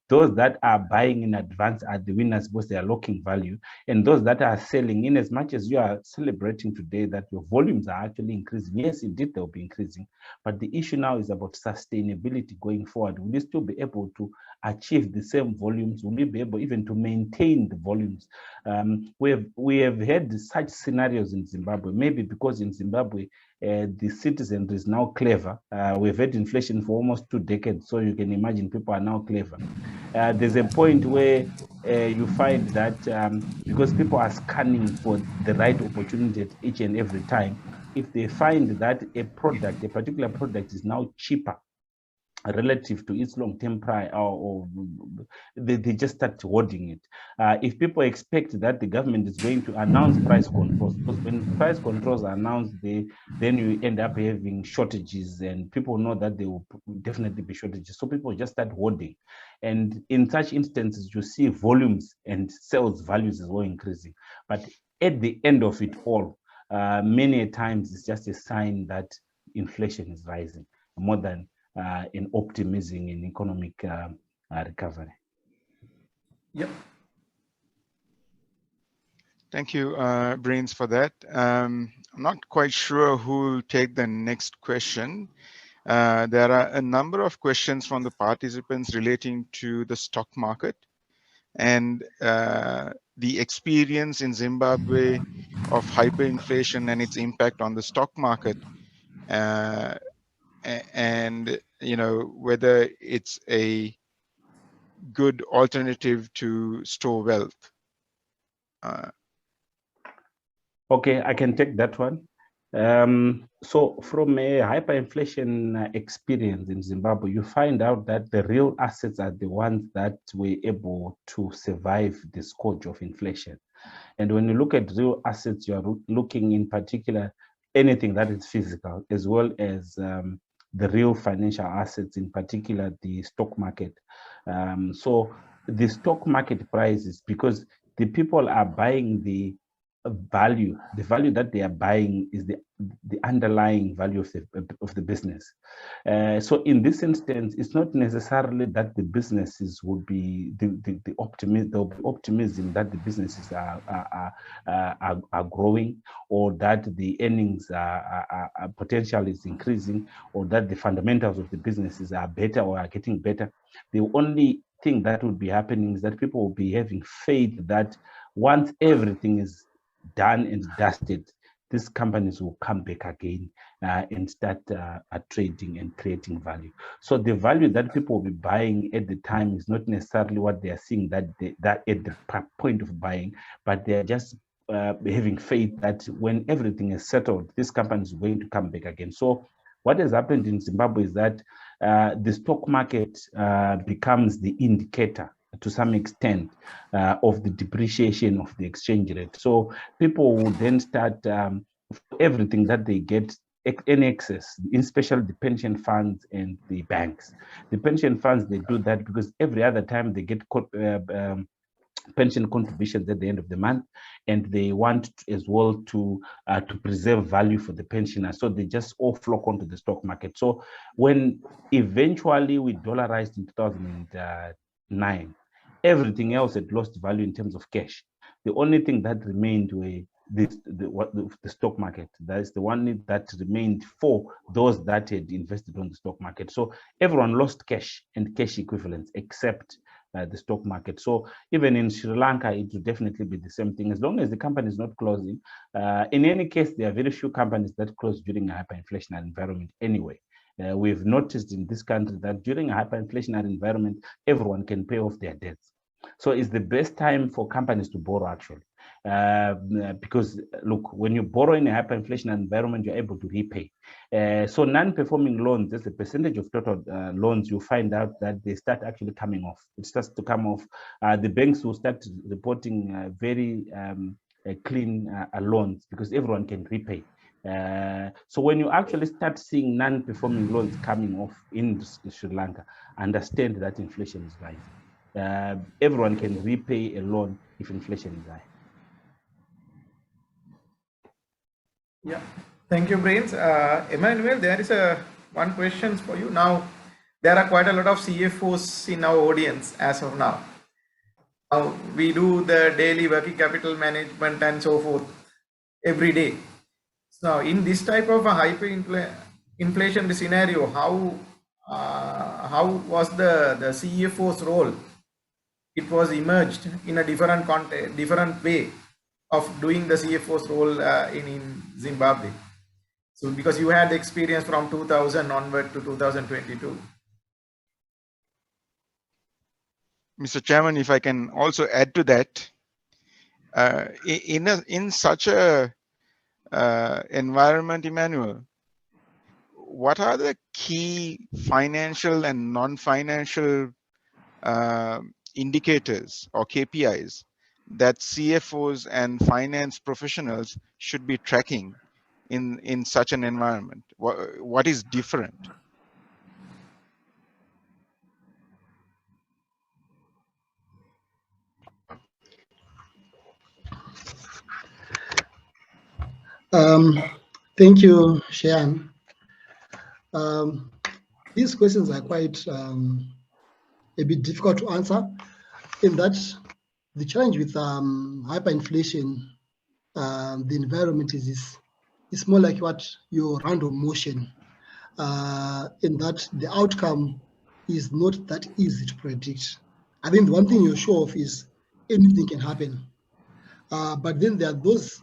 those that are buying in advance are the winners because they are locking value, and those that are selling, in as much as you are celebrating today that your volumes are actually increasing. Yes, indeed, they'll be increasing, but the issue now is about sustainability going forward. Will you still be able to achieve the same volumes? Will you be able even to maintain the volumes? We have had such scenarios in Zimbabwe, maybe because in Zimbabwe, the citizen is now clever. We've had inflation for almost 2 decades, so you can imagine people are now clever. There's a point where you find that because people are scanning for the right opportunity at each and every time, if they find that a particular product is now cheaper relative to its long-term price, or they just start hoarding it. If people expect that the government is going to announce price controls, because when price controls are announced, then you end up having shortages, and people know that there will definitely be shortages. So people just start hoarding. And in such instances, you see volumes and sales values as well increasing. But at the end of it all, many times it's just a sign that inflation is rising more than in optimism in economic recovery. Yep. Thank you, Brains, for that. I'm not quite sure who will take the next question. There are a number of questions from the participants relating to the stock market and the experience in Zimbabwe of hyperinflation and its impact on the stock market, and whether it's a good alternative to store wealth. Okay, I can take that one. So from a hyperinflation experience in Zimbabwe, you find out that the real assets are the ones that were able to survive the scourge of inflation. And when you look at real assets, you are looking in particular anything that is physical, as well as the real financial assets, in particular the stock market. So the stock market prices, because the people are buying the value. The value that they are buying is the underlying value of the business. So in this instance, it's not necessarily that the businesses would be the optimism that the businesses are growing, or that the earnings potential is increasing, or that the fundamentals of the businesses are better or are getting better. The only thing that would be happening is that people will be having faith that once everything is done and dusted, these companies will come back again and start trading and creating value. So the value that people will be buying at the time is not necessarily what they are seeing that at the point of buying, but they are just having faith that when everything is settled, this company is going to come back again. So what has happened in Zimbabwe is that the stock market becomes the indicator to some extent of the depreciation of the exchange rate. So people will then start everything that they get in excess, especially the pension funds and the banks. The pension funds, they do that because every other time they get pension contributions at the end of the month, and they want as well to preserve value for the pensioners, so they just all flock onto the stock market. So when eventually we dollarized in 2009, everything else had lost value in terms of cash. The only thing that remained were the stock market. That is the one that remained for those that had invested on the stock market. So everyone lost cash and cash equivalents except the stock market. So even in Sri Lanka, it would definitely be the same thing, as long as the company is not closing. In any case, there are very few companies that close during a hyperinflationary environment anyway. We've noticed in this country that during a hyperinflationary environment, everyone can pay off their debts. So it's the best time for companies to borrow, actually. Because look, when you borrow in a hyperinflationary environment, you're able to repay. So non-performing loans, as a percentage of total loans, you find out that they start actually coming off. It starts to come off. The banks will start reporting very clean loans because everyone can repay. So when you actually start seeing non-performing loans coming off in Sri Lanka, understand that inflation is rising. Everyone can repay a loan if inflation is high. Yeah, thank you, Brains. Emmanuel, there is one question for you. Now, there are quite a lot of CFOs in our audience as of now. Now, we do the daily working capital management and so forth every day. So, in this type of a hyperinflation scenario, how was the CFO's role? It was emerged in a different context, different way of doing the CFO's role in Zimbabwe. So because you had the experience from 2000 onward to 2022. Mr. Chairman, if I can also add to that, in such a environment, Emmanuel, what are the key financial and non-financial indicators or KPIs that CFOs and finance professionals should be tracking in such an environment? What is different? Thank you, Shayan. These questions are quite a bit difficult to answer, in that the challenge with hyperinflation, the environment is more like what your random motion, in that the outcome is not that easy to predict. I think the one thing you're sure of is anything can happen. But then there are those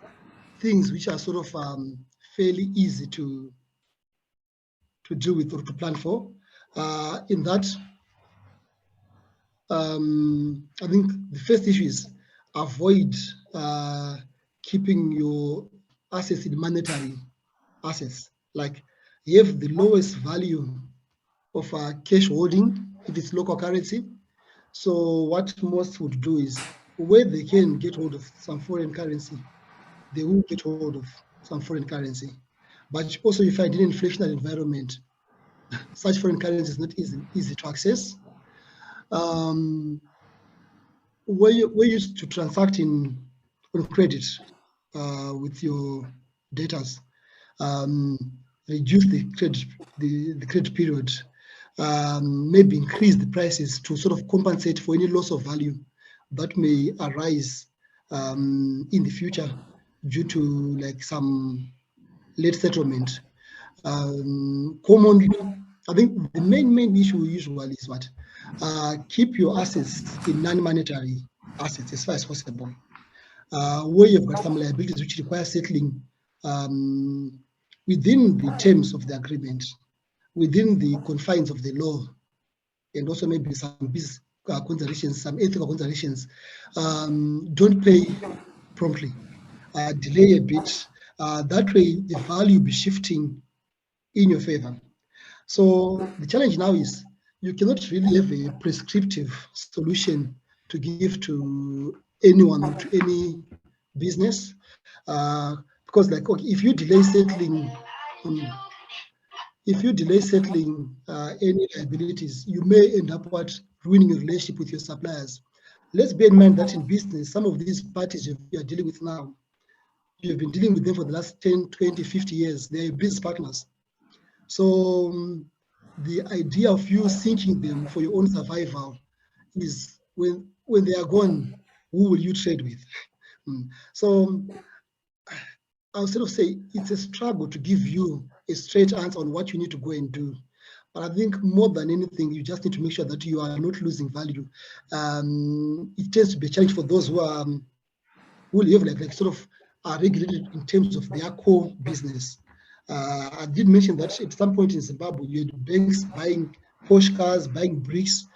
things which are sort of fairly easy to deal with or to plan for. In that, I think the first issue is avoid keeping your assets in monetary assets. Like, you have the lowest value of cash holding if it's local currency. So what most would do is, where they can get hold of some foreign currency, they will get hold of some foreign currency. But also, if I did an inflationary environment, such foreign currency is not easy to access. We're used to transacting on credit. with your debtors, reduce the credit period, maybe increase the prices to sort of compensate for any loss of value that may arise in the future due to like some late settlement. Commonly, I think the main issue usually is what? Keep your assets in non-monetary assets as far as possible. Where you've got some liabilities which require settling within the terms of the agreement, within the confines of the law, and also maybe some business considerations, some ethical considerations. Don't pay promptly, delay a bit. That way, the value will be shifting in your favor. So the challenge now is you cannot really have a prescriptive solution to give to anyone or to any business, because like, okay, if you delay settling any liabilities, you may end up ruining your relationship with your suppliers. Let's bear in mind that in business, some of these parties you are dealing with now, you've been dealing with them for the last 10, 20, 50 years. They're business partners. So the idea of you sinking them for your own survival is when they are gone, who will you trade with? So I'll sort of say it's a struggle to give you a straight answer on what you need to go and do. But I think more than anything, you just need to make sure that you are not losing value. It tends to be a challenge for those who are who live like sort of are regulated in terms of their core business. I did mention that at some point in Zimbabwe, you had banks buying Porsche cars, buying bricks,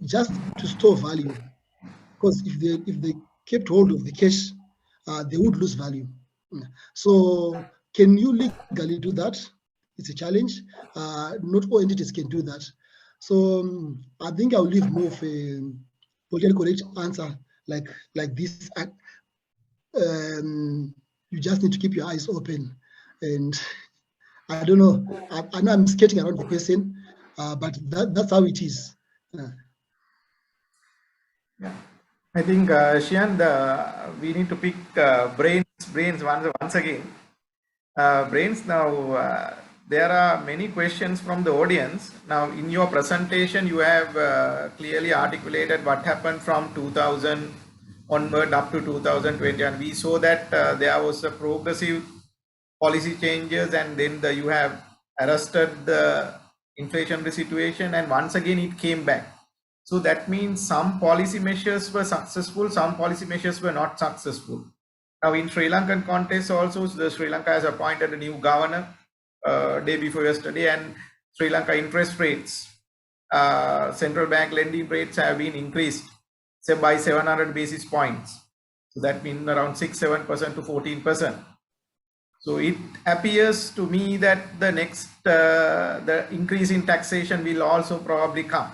just to store value. Because if they kept hold of the cash, they would lose value. So can you legally do that? It's a challenge. Not all entities can do that. So I think I'll leave more of a politically correct answer like this. You just need to keep your eyes open. And I don't know, I know I'm skating around the question, but that's how it is. Yeah. I think, Shian, we need to pick brains once again. Brains, now there are many questions from the audience. Now, in your presentation, you have clearly articulated what happened from 2000 onward up to 2020, and we saw that there was a progressive policy changes, and then you have arrested the inflationary situation, and once again it came back. So that means some policy measures were successful, some policy measures were not successful. Now in Sri Lankan context also, the Sri Lanka has appointed a new governor day before yesterday, and Sri Lanka interest rates, central bank lending rates have been increased say by 700 basis points. So that means around 6-7% to 14%. So it appears to me that the next the increase in taxation will also probably come.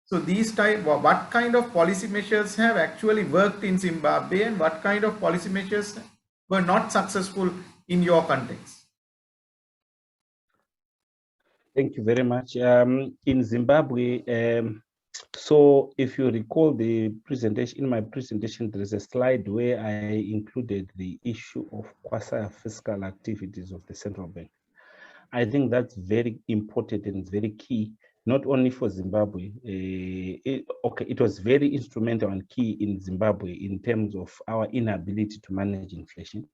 So these what kind of policy measures have actually worked in Zimbabwe, and what kind of policy measures were not successful in your context? Thank you very much. In Zimbabwe, so if you recall the presentation, in my presentation, there is a slide where I included the issue of quasi-fiscal activities of the central bank. I think that's very important and very key, not only for Zimbabwe. It was very instrumental and key in Zimbabwe in terms of our inability to manage inflation.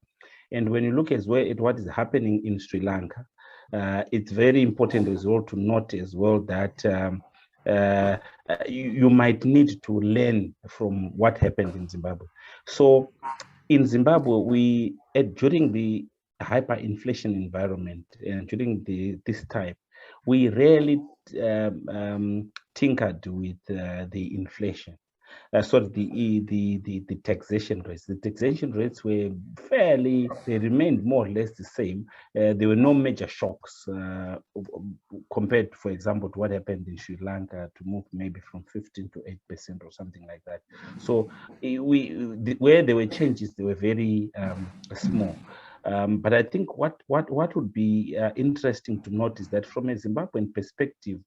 And when you look as well at what is happening in Sri Lanka, it's very important as well to note as well that you might need to learn from what happened in Zimbabwe. So in Zimbabwe, during the hyperinflation environment and during this time, we rarely tinkered with the inflation. The taxation rates. The taxation rates were they remained more or less the same. There were no major shocks compared, for example, to what happened in Sri Lanka to move maybe from 15 to 8% or something like that. So where there were changes, they were very small. But I think what would be interesting to note is that from a Zimbabwean perspective,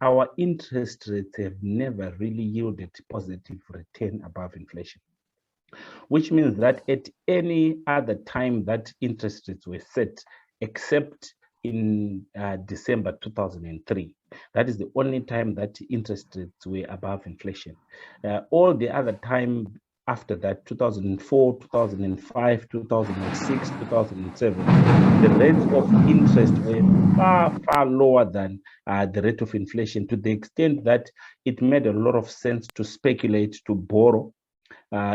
our interest rates have never really yielded positive return above inflation. which means that at any other time that interest rates were set, except in December 2003. That is the only time that interest rates were above inflation. All the other time after that, 2004, 2005, 2006, 2007, the rates of interest were far, far lower than the rate of inflation, to the extent that it made a lot of sense to speculate, to borrow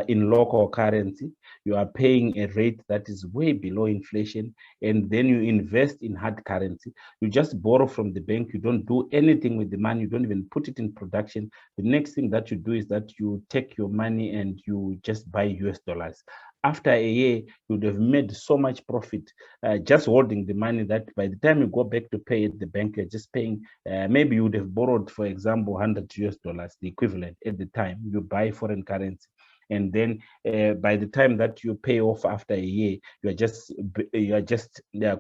in local currency. You are paying a rate that is way below inflation, and then you invest in hard currency. You just borrow from the bank. You don't do anything with the money. You don't even put it in production. The next thing that you do is that you take your money and you just buy US dollars. After a year, you would have made so much profit just holding the money that by the time you go back to pay at the bank, you're just paying, maybe you would have borrowed, for example, 100 US dollars, the equivalent at the time. You buy foreign currency. And then by the time that you pay off after a year, you are just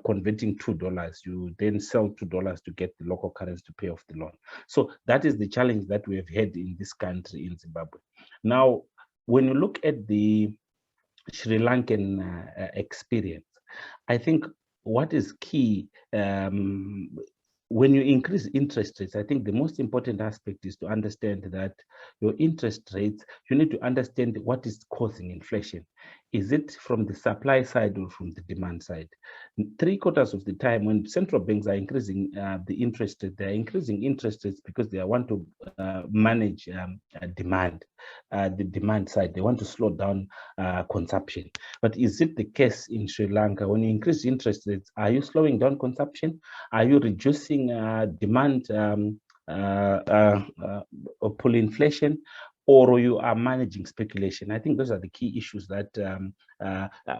converting $2. You then sell $2 to get the local currency to pay off the loan. So that is the challenge that we have had in this country, in Zimbabwe. Now, when you look at the Sri Lankan experience, I think what is key, when you increase interest rates, I think the most important aspect is to understand that your interest rates, you need to understand what is causing inflation. Is it from the supply side or from the demand side? 3/4 of the time when central banks are increasing the interest rate, they're increasing interest rates because they want to manage demand, the demand side. They want to slow down consumption. But is it the case in Sri Lanka? When you increase interest rates, are you slowing down consumption? Are you reducing demand or pull inflation, or you are managing speculation? I think those are the key issues that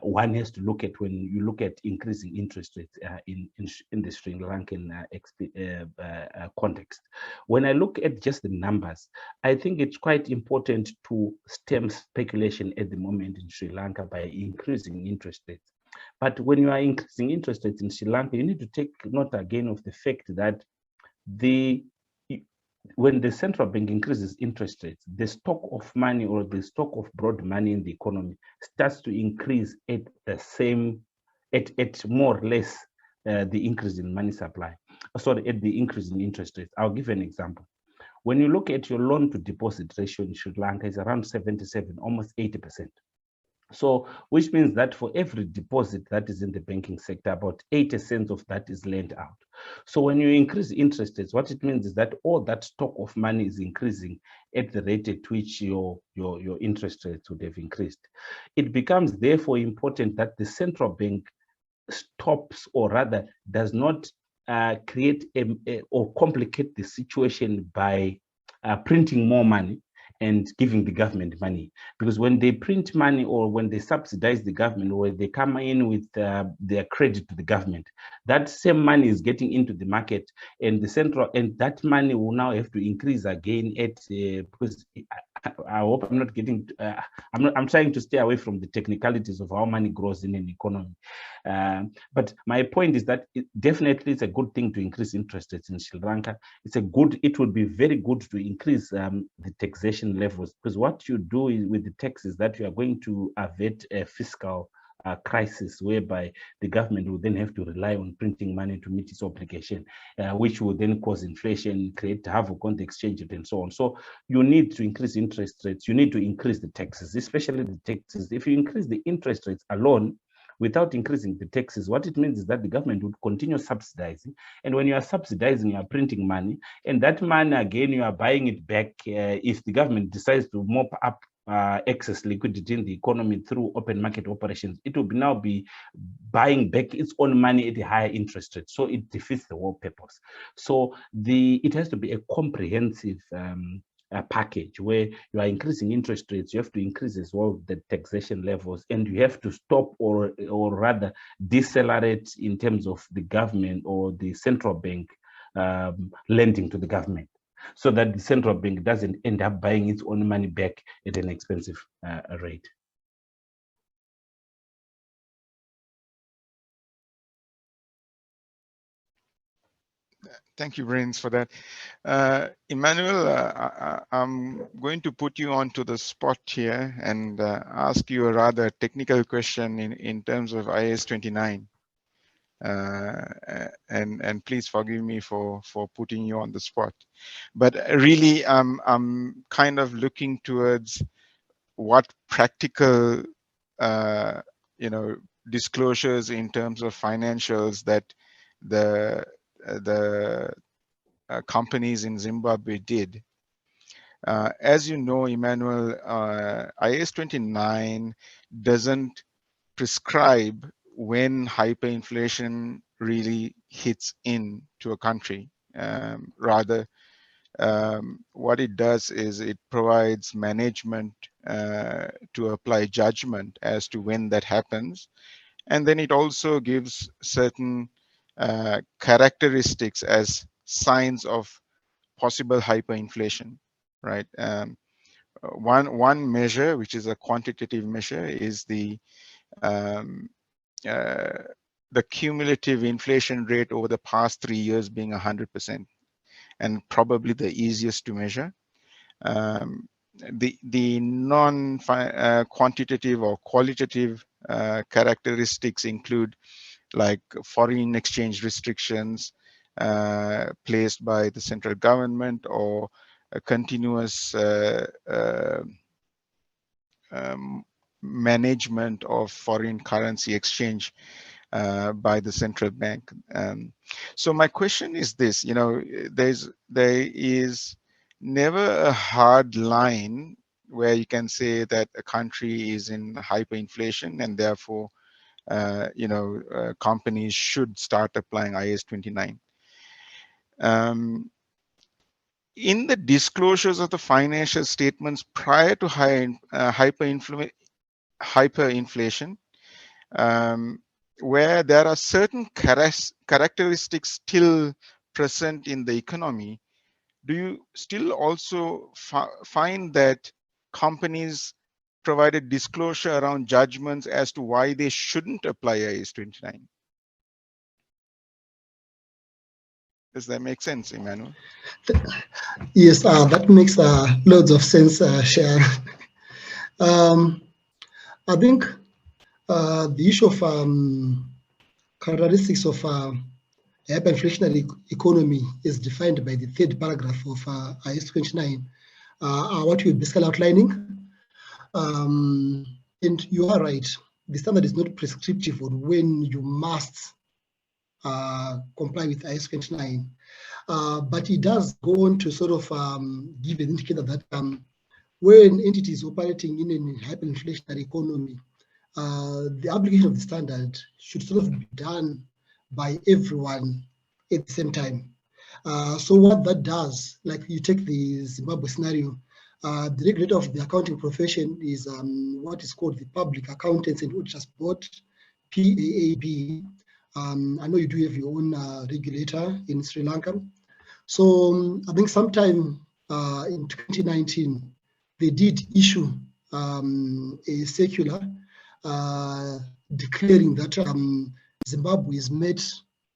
one has to look at when you look at increasing interest rates in the Sri Lankan context. When I look at just the numbers, I think it's quite important to stem speculation at the moment in Sri Lanka by increasing interest rates. But when you are increasing interest rates in Sri Lanka, you need to take note again of the fact that when the central bank increases interest rates, the stock of money or the stock of broad money in the economy starts to increase at the same, at more or less the increase in money supply. Sorry, at the increase in interest rates. I'll give an example. When you look at your loan to deposit ratio in Sri Lanka, it's around 77, almost 80%. So, which means that for every deposit that is in the banking sector, about 80 cents of that is lent out. So when you increase interest rates, what it means is that all that stock of money is increasing at the rate at which your interest rates would have increased. It becomes therefore important that the central bank stops, or rather does not create or complicate the situation by printing more money and giving the government money. Because when they print money, or when they subsidize the government, or they come in with their credit to the government, that same money is getting into the market, and the central, and that money will now have to increase again at because I hope I'm not getting I'm trying to stay away from the technicalities of how money grows in an economy. But my point is that definitely it's a good thing to increase interest rates in Sri Lanka. It would be very good to increase the taxation levels, because what you do with the taxes, that you are going to avert a fiscal crisis whereby the government will then have to rely on printing money to meet its obligation, which will then cause inflation, create havoc on the exchange rate, and so on. So you need to increase interest rates. You need to increase the taxes, especially the taxes. If you increase the interest rates alone, without increasing the taxes, what it means is that the government would continue subsidizing. And when you are subsidizing, you are printing money. And that money, again, you are buying it back if the government decides to mop up excess liquidity in the economy through open market operations. It will now be buying back its own money at a higher interest rate. So it defeats the whole purpose. So it has to be a comprehensive package where you are increasing interest rates. You have to increase as well the taxation levels, and you have to stop or rather decelerate in terms of the government or the central bank lending to the government, so that the central bank doesn't end up buying its own money back at an expensive rate. Thank you, Brains, for that. Emmanuel, I'm going to put you onto the spot here and ask you a rather technical question in terms of IAS 29. And please forgive me for putting you on the spot. But really, I'm kind of looking towards what practical, disclosures in terms of financials that the companies in Zimbabwe did. As you know, Emmanuel, IAS 29 doesn't prescribe when hyperinflation really hits into a country. Rather, what it does is it provides management to apply judgment as to when that happens. And then it also gives certain characteristics as signs of possible hyperinflation, right? One measure, which is a quantitative measure, is um, the cumulative inflation rate over the past 3 years being 100%, and probably the easiest to measure. The non-quantitative or qualitative characteristics include like foreign exchange restrictions placed by the central government, or a continuous management of foreign currency exchange by the central bank. So my question is this: there is never a hard line where you can say that a country is in hyperinflation and therefore companies should start applying IAS 29. In the disclosures of the financial statements prior to hyperinflation, where there are certain characteristics still present in the economy, do you still also find that companies provided disclosure around judgments as to why they shouldn't apply IAS 29? Does that make sense, Emmanuel? Yes, that makes loads of sense, Sharon. I think the issue of characteristics of hyperinflationary economy is defined by the third paragraph of IAS 29, what you're basically outlining. And you are right, the standard is not prescriptive on when you must comply with IAS 29. But it does go on to sort of give an indicator that when entities operating in a hyperinflationary economy, the application of the standard should sort of be done by everyone at the same time. So what that does, like you take the Zimbabwe scenario, the regulator of the accounting profession is what is called the Public Accountants and Auditors Board, PAAB. I know you do have your own regulator in Sri Lanka. So I think sometime in 2019, they did issue a circular declaring that Zimbabwe has met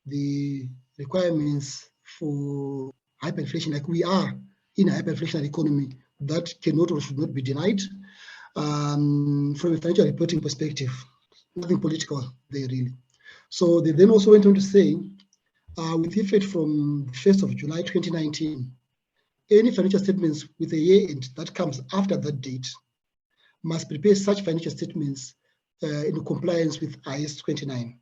the requirements for hyperinflation, like we are in a hyperinflationary economy that cannot or should not be denied from a financial reporting perspective. Nothing political there really. So they then also went on to say, with effect from the 1st of July 2019, any financial statements with a year end that comes after that date must prepare such financial statements in compliance with IAS 29.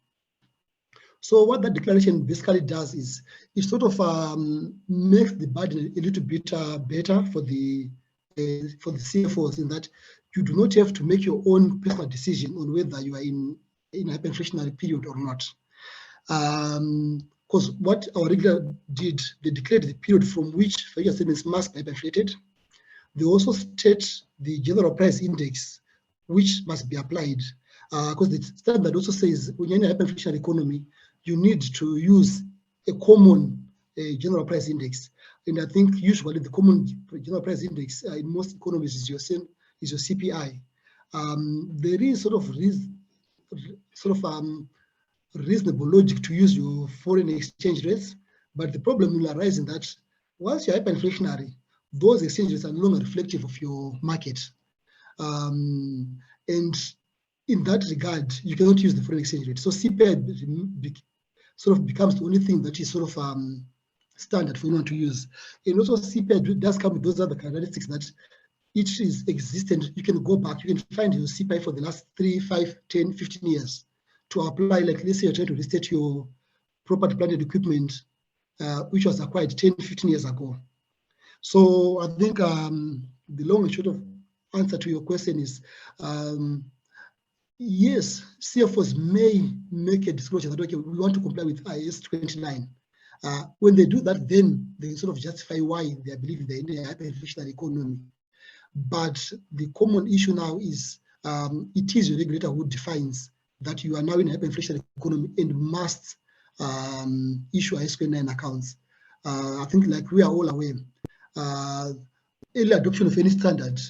So what that declaration basically does is it sort of makes the burden a little bit better for the CFOs, in that you do not have to make your own personal decision on whether you are in a hyperinflationary period or not. Because what our regulator did, they declared the period from which financial statements must be hyperinflated. They also state the general price index, which must be applied. Because the standard also says when you're in a hyperinflationary economy, you need to use a common general price index. And I think usually the common general price index in most economies is your CPI. There is sort of reasonable logic to use your foreign exchange rates, But the problem will arise in that once you're hyperinflationary, those exchange rates are no longer reflective of your market. And in that regard, you cannot use the foreign exchange rate. So CPI sort of becomes the only thing that is sort of standard for anyone to use. And also CPI does come with those other characteristics that each is existent. You can go back, you can find your CPI for the last 3, 5, 10, 15 years to apply, like let's say you're trying to restate your property, plant and equipment, which was acquired 10, 15 years ago. So I think the long and short of answer to your question is, yes, CFOs may make a disclosure that, okay, we want to comply with IAS 29. When they do that, then they sort of justify why they believe they're in a hyperinflationary economy. But the common issue now is it is your regulator who defines that you are now in a hyperinflationary economy and must issue IAS 29 accounts. I think, like we are all aware, early adoption of any standard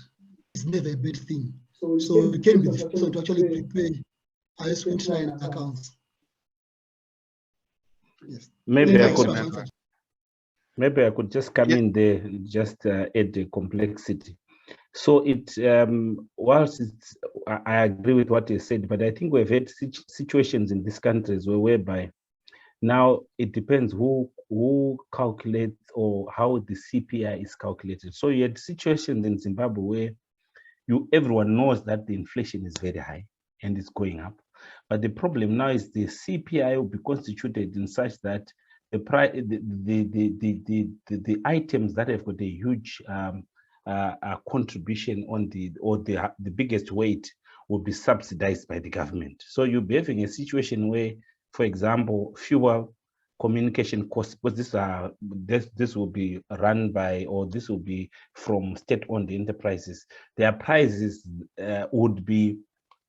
is never a bad thing. So you can be the first one to actually prepare IAS 29 accounts. Yes. Maybe I could just come in there, just add the complexity. So it, whilst it's, I agree with what you said, but I think we've had situations in these countries whereby now it depends who calculates or how the CPI is calculated. So you had situations in Zimbabwe where everyone knows that the inflation is very high and it's going up. But the problem now is the CPI will be constituted in such that the price, the items that have got a huge contribution on the biggest weight will be subsidized by the government. So you'll be having a situation where, for example, fuel, communication costs, because this will be run by, or this will be from state-owned enterprises, their prices would be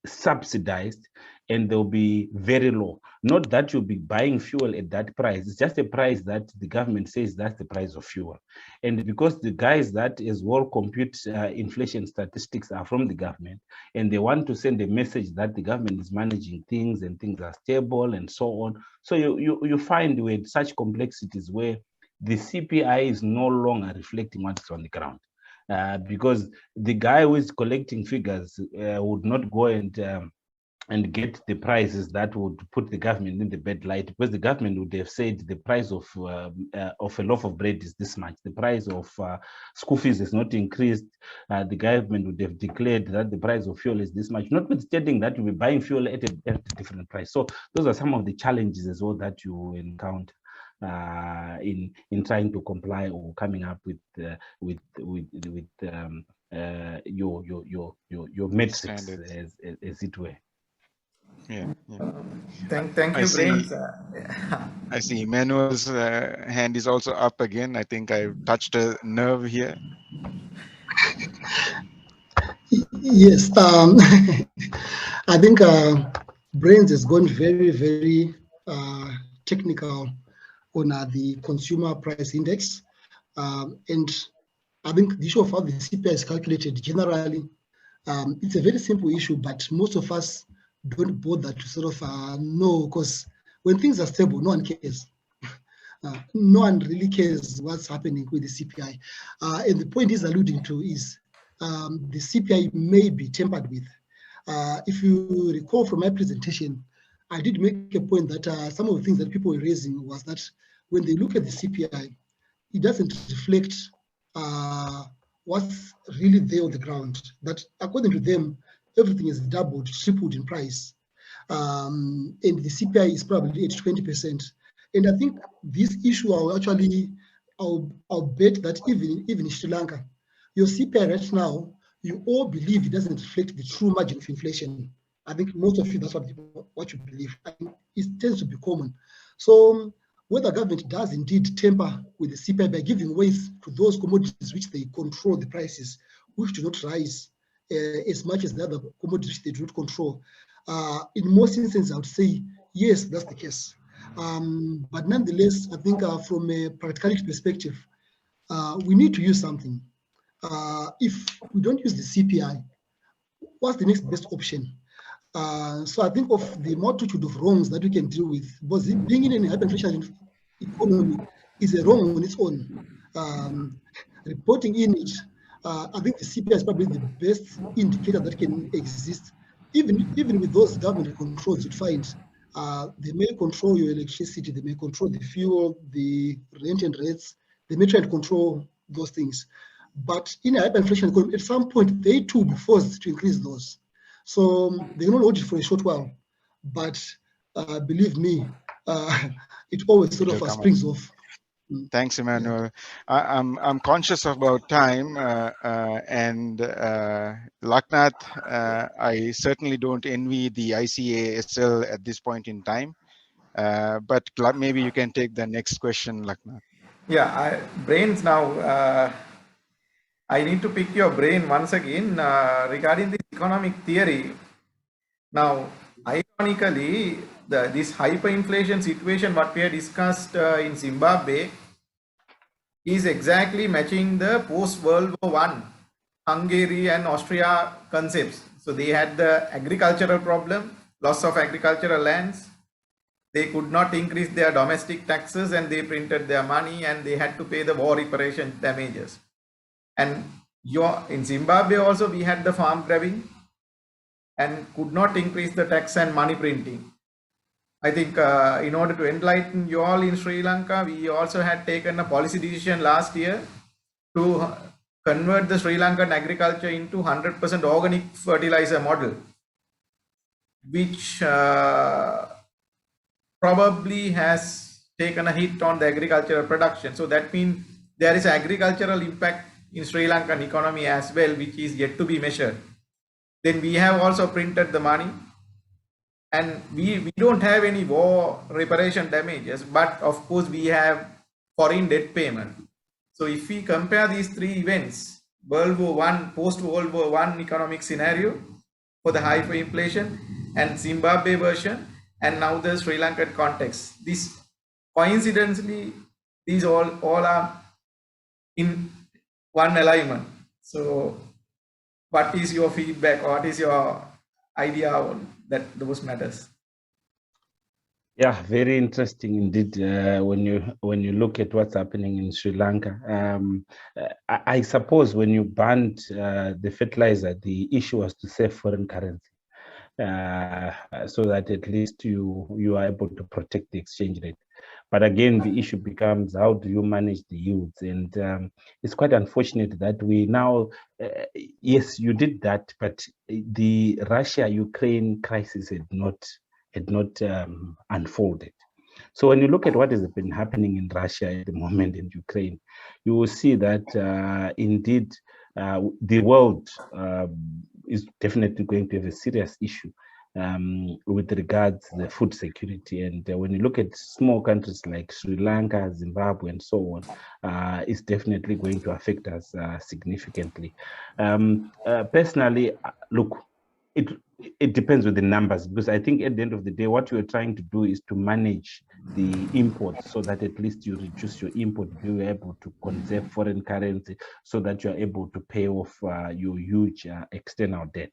subsidized and they'll be very low. Not that you'll be buying fuel at that price, it's just a price that the government says that's the price of fuel. And because the guys that as well compute inflation statistics are from the government, and they want to send a message that the government is managing things and things are stable and so on. So you find with such complexities where the CPI is no longer reflecting what's on the ground. Because the guy who is collecting figures would not go and get the prices that would put the government in the bad light, because the government would have said the price of a loaf of bread is this much, the price of school fees is not increased, the government would have declared that the price of fuel is this much, notwithstanding that you'll be buying fuel at a different price. So those are some of the challenges as well that you encounter in trying to comply or coming up with your metrics, as it were. Yeah. Thank you, Brains. I see Emmanuel's hand is also up again. I think I touched a nerve here. Yes, I think Brains has gone very, very technical on the consumer price index. And I think the issue of how the CPI is calculated generally, it's a very simple issue, but most of us don't bother to sort of know, because when things are stable, no one cares. No one really cares what's happening with the CPI. And the point he's alluding to is the CPI may be tampered with. If you recall from my presentation, I did make a point that some of the things that people were raising was that when they look at the CPI, it doesn't reflect what's really there on the ground. That according to them, everything is doubled, tripled in price. And the CPI is probably at 20%. And I think this issue I'll bet that even in Sri Lanka, your CPI right now, you all believe it doesn't reflect the true margin of inflation. I think most of you, that's what you believe. And it tends to be common. So whether government does indeed tamper with the CPI by giving ways to those commodities which they control the prices, which do not rise as much as the other commodities they do not control. In most instances, I would say, yes, that's the case. But nonetheless, I think from a practicality perspective, we need to use something. If we don't use the CPI, what's the next best option? So I think of the multitude of wrongs that we can deal with, because being in a hyperinflationary economy is a wrong on its own. Reporting in it, I think the CPI is probably the best indicator that can exist. Even with those government controls, you'd find they may control your electricity, they may control the fuel, the rent and rates, they may try to control those things. But in a hyperinflation economy, at some point, they too will be forced to increase those. So they can only hold it for a short while. But believe me, it always sort of springs off. Thanks, Emmanuel. Yeah. I'm conscious about time, and Laknath, I certainly don't envy the ICASL at this point in time, but maybe you can take the next question, Laknath. Yeah, brains now. I need to pick your brain once again regarding this economic theory. Now, ironically, this hyperinflation situation, what we had discussed in Zimbabwe, is exactly matching the post-World War I Hungary and Austria concepts. So they had the agricultural problem, loss of agricultural lands. They could not increase their domestic taxes and they printed their money and they had to pay the war reparation damages. And in Zimbabwe also we had the farm grabbing and could not increase the tax and money printing. I think in order to enlighten you all in Sri Lanka, we also had taken a policy decision last year to convert the Sri Lankan agriculture into 100% organic fertilizer model, which probably has taken a hit on the agricultural production. So that means there is agricultural impact in Sri Lankan economy as well, which is yet to be measured. Then we have also printed the money, and we don't have any war reparation damages, but of course we have foreign debt payment. So if we compare these three events, World War I, post-World War I economic scenario for the hyperinflation and Zimbabwe version, and now the Sri Lankan context, this coincidentally, these all are in one alignment. So what is your feedback? What is your idea on those matters? Yeah, very interesting indeed. When you look at what's happening in Sri Lanka, I suppose when you banned the fertilizer, the issue was to save foreign currency, so that at least you are able to protect the exchange rate. But again, the issue becomes how do you manage the yields? And it's quite unfortunate that we now, yes, you did that, but the Russia-Ukraine crisis had not unfolded. So when you look at what has been happening in Russia at the moment in Ukraine, you will see that indeed the world is definitely going to have a serious issue with regards to the food security. And when you look at small countries like Sri Lanka, Zimbabwe, and so on, it's definitely going to affect us significantly. Personally, look, it depends with the numbers, because I think at the end of the day, what you're trying to do is to manage the imports so that at least you reduce your import, be able to conserve foreign currency so that you're able to pay off your huge external debt.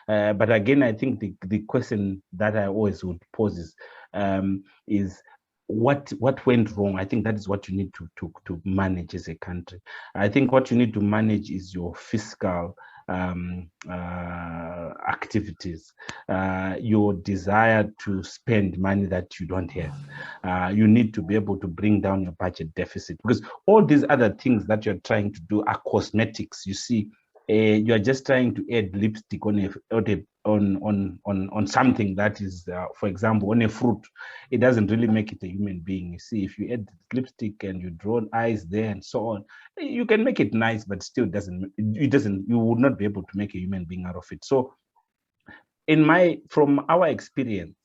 But again, I think the question that I always would pose is what went wrong. I think that is what you need to manage as a country. I think what you need to manage is your fiscal activities, your desire to spend money that you don't have. You need to be able to bring down your budget deficit, because all these other things that you're trying to do are cosmetics. You see, you're just trying to add lipstick on something that is, for example, on a fruit. It doesn't really make it a human being. You see, if you add lipstick and you draw eyes there and so on, you can make it nice, but still you would not be able to make a human being out of it. So from our experience,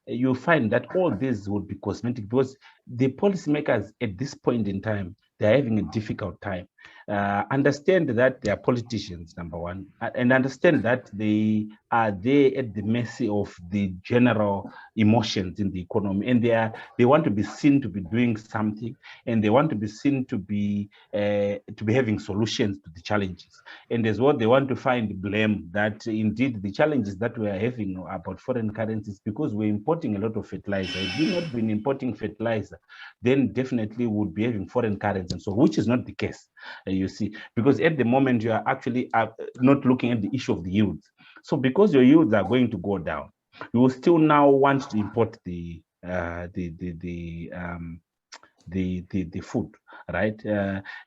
you find that all this would be cosmetic, because the policymakers at this point in time, they're having a difficult time. Understand that they are politicians, number one, and understand that they are there at the mercy of the general emotions in the economy, and they want to be seen to be doing something, and they want to be seen to be having solutions to the challenges. And as well, they want to find blame that indeed the challenges that we are having about foreign currencies because we're importing a lot of fertilizer. If we've not been importing fertilizer, then definitely would be having foreign currency, and so which is not the case. You see, because at the moment you are actually not looking at the issue of the yields. So because your yields are going to go down, you will still now want to import the food, right?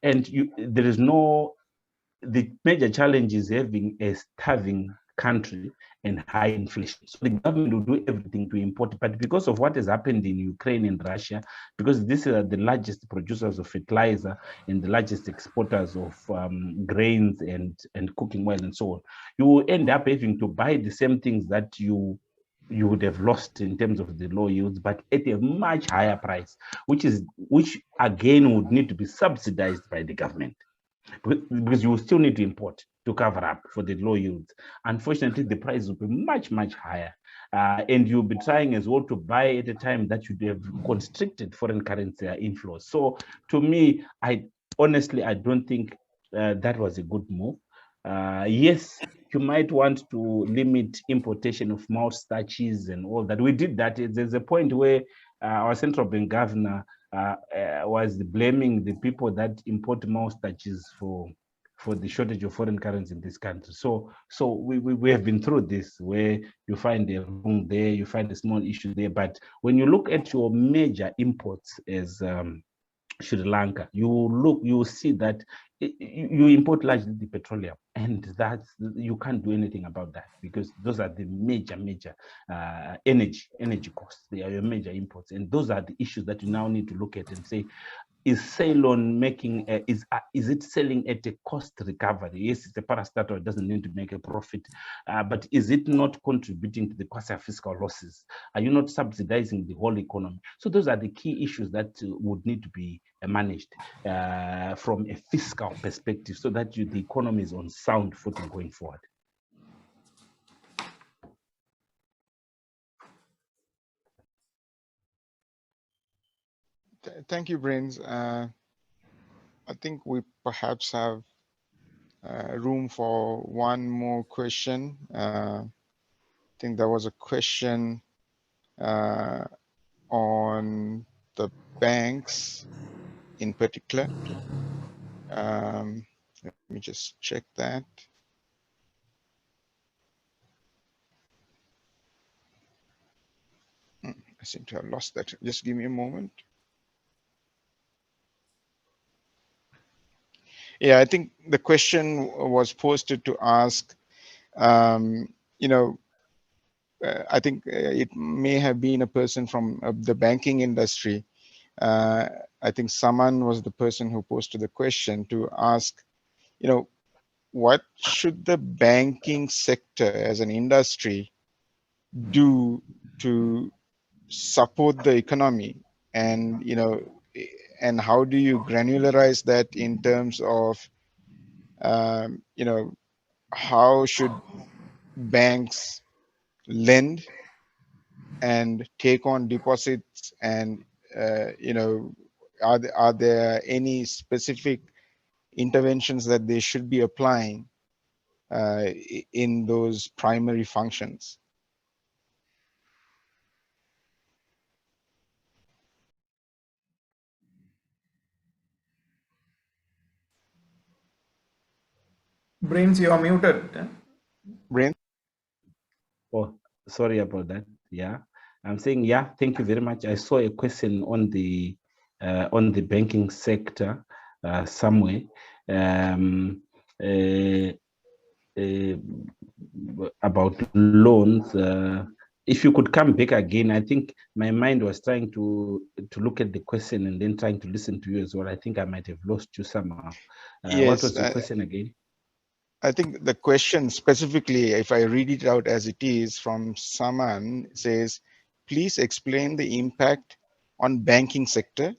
And there is no. The major challenge is having a starving country and high inflation. So the government will do everything to import, but because of what has happened in Ukraine and Russia, because these are the largest producers of fertilizer and the largest exporters of grains and cooking oil and so on, you will end up having to buy the same things that you would have lost in terms of the low yields, but at a much higher price, which again would need to be subsidized by the government, because you will still need to import to cover up for the low yields. Unfortunately, the price will be much, much higher. And you'll be trying as well to buy at a time that you have constricted foreign currency inflows. So to me, I don't think that was a good move. Yes, you might want to limit importation of malt starches and all that. We did that. There's a point where our central bank governor was blaming the people that import malt starches for the shortage of foreign currency in this country. So we have been through this, where you find a wrong there, you find a small issue there. But when you look at your major imports as Sri Lanka, you see that you import largely the petroleum, and you can't do anything about that, because those are the major energy costs. They are your major imports, and those are the issues that you now need to look at and say, is Ceylon making is it selling at a cost recovery? Yes, it's a parastatal, it doesn't need to make a profit, but is it not contributing to the quasi-fiscal losses? Are you not subsidizing the whole economy? So those are the key issues that would need to be managed from a fiscal perspective, so that the economy is on sound footing going forward. Thank you, Brains. I think we perhaps have room for one more question. I think there was a question on the banks in particular. Let me just check that. I seem to have lost that. Just give me a moment. Yeah, I think the question was posted to ask, you know, I think it may have been a person from the banking industry. I think Saman was the person who posted the question to ask, you know, what should the banking sector as an industry do to support the economy? And, you know, and how do you granularize that in terms of, you know, how should banks lend and take on deposits, and you know, are there any specific interventions that they should be applying in those primary functions? Brains, you are muted. Brain? Oh, sorry about that. Yeah, I'm saying, yeah, thank you very much. I saw a question on the banking sector somewhere, about loans. If you could come back again, I think my mind was trying to look at the question and then trying to listen to you as well. I think I might have lost you somehow. Yes, what was the question again? I think the question specifically, if I read it out as it is from Saman, says, please explain the impact on banking sector.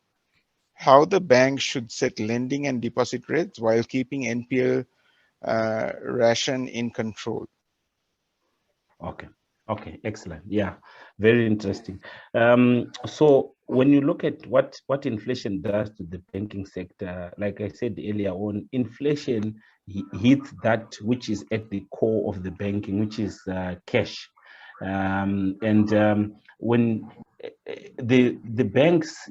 how the bank should set lending and deposit rates while keeping NPL ration in control. Okay. Okay, excellent. Yeah, very interesting. So when you look at what inflation does to the banking sector, like I said earlier on, inflation hits that which is at the core of the banking, which is cash. When the banks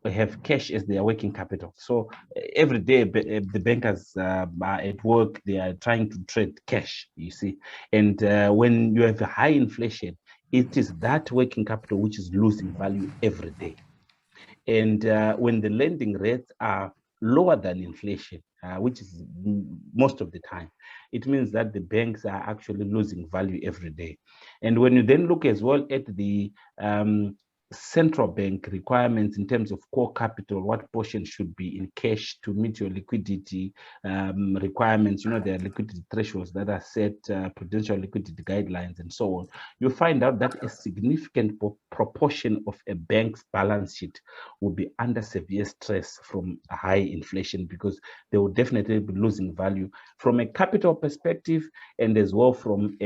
have cash as their working capital, so every day the bankers are at work, they are trying to trade cash, you see. And when you have a high inflation, it is that working capital which is losing value every day. And when the lending rates are lower than inflation, which is most of the time, it means that the banks are actually losing value every day. And when you then look as well at the central bank requirements in terms of core capital, what portion should be in cash to meet your liquidity requirements, you know, there are liquidity thresholds that are set, prudential liquidity guidelines and so on, you find out that a significant proportion of a bank's balance sheet will be under severe stress from a high inflation, because they will definitely be losing value from a capital perspective and as well from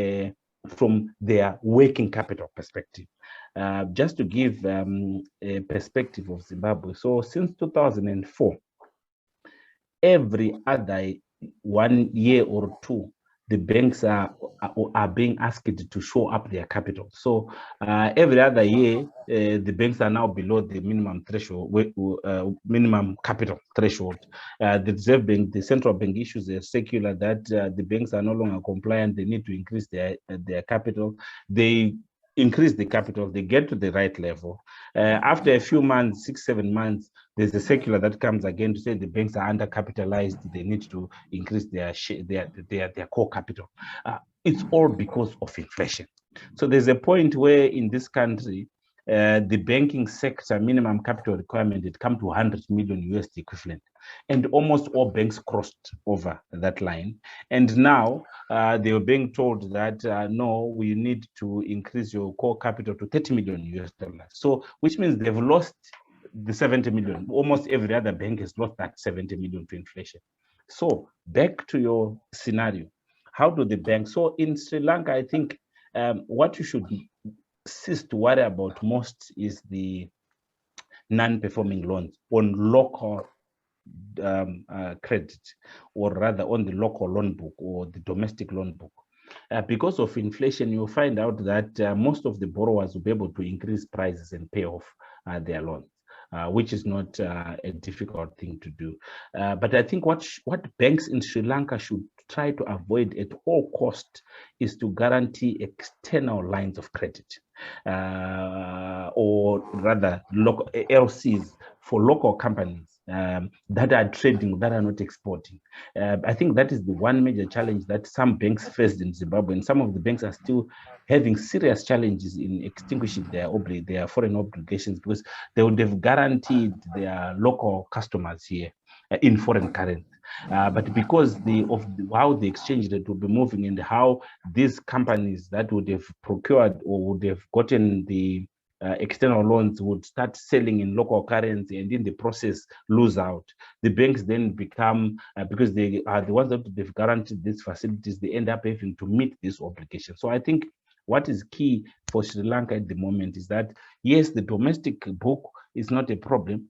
their working capital perspective. Just to give a perspective of Zimbabwe, so since 2004, every other 1 year or two, the banks are being asked to show up their capital. So every other year, the banks are now below the minimum threshold, minimum capital threshold. The Reserve Bank, the central bank, issues a circular that the banks are no longer compliant. They need to increase their capital. They increase the capital, they get to the right level. After a few months, 6-7 months, there's a circular that comes again to say the banks are undercapitalized. They need to increase their core capital. It's all because of inflation. So there's a point where in this country, the banking sector minimum capital requirement had come to 100 million USD equivalent, and almost all banks crossed over that line. And now they were being told that no, we need to increase your core capital to 30 million US dollars. So which means they've lost the 70 million. Almost every other bank has lost that 70 million to inflation. So back to your scenario, how do the banks? So in Sri Lanka, I think what you should cease to worry about most is the non-performing loans on local credit, or rather on the local loan book or the domestic loan book. Because of inflation, you'll find out that most of the borrowers will be able to increase prices and pay off their loans. Which is not a difficult thing to do. But I think what banks in Sri Lanka should try to avoid at all costs is to guarantee external lines of credit, or rather local LCs for local companies that are trading, that are not exporting. I think that is the one major challenge that some banks faced in Zimbabwe, and some of the banks are still having serious challenges in extinguishing their foreign obligations, because they would have guaranteed their local customers here in foreign currency. But because of how the exchange rate will be moving, and how these companies that would have procured or would have gotten the external loans would start selling in local currency, and in the process lose out. The banks then become, because they are the ones that they've guaranteed these facilities, they end up having to meet this obligation. So I think what is key for Sri Lanka at the moment is that, yes, the domestic book is not a problem.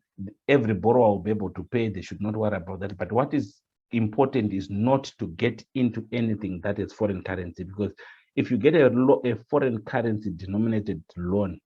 Every borrower will be able to pay. They should not worry about that. But what is important is not to get into anything that is foreign currency, because if you get a foreign currency denominated loan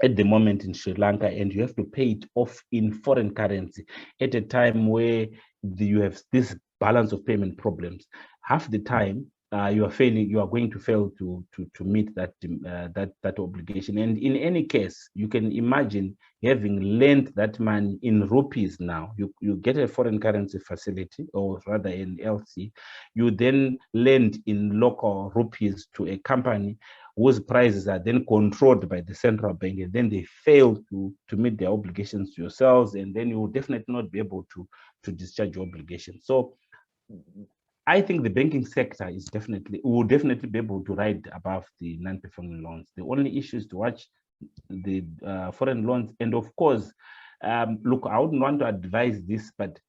at the moment in Sri Lanka, and you have to pay it off in foreign currency at a time where you have this balance of payment problems, half the time you are going to fail to meet that obligation. And in any case, you can imagine having lent that money in rupees. Now you get a foreign currency facility, or rather an LC, you then lend in local rupees to a company whose prices are then controlled by the central bank, and then they fail to meet their obligations to yourselves, and then you will definitely not be able to discharge your obligations. So I think the banking sector will definitely be able to ride above the non-performing loans. The only issue is to watch the foreign loans, and of course, Look, I wouldn't want to advise this, but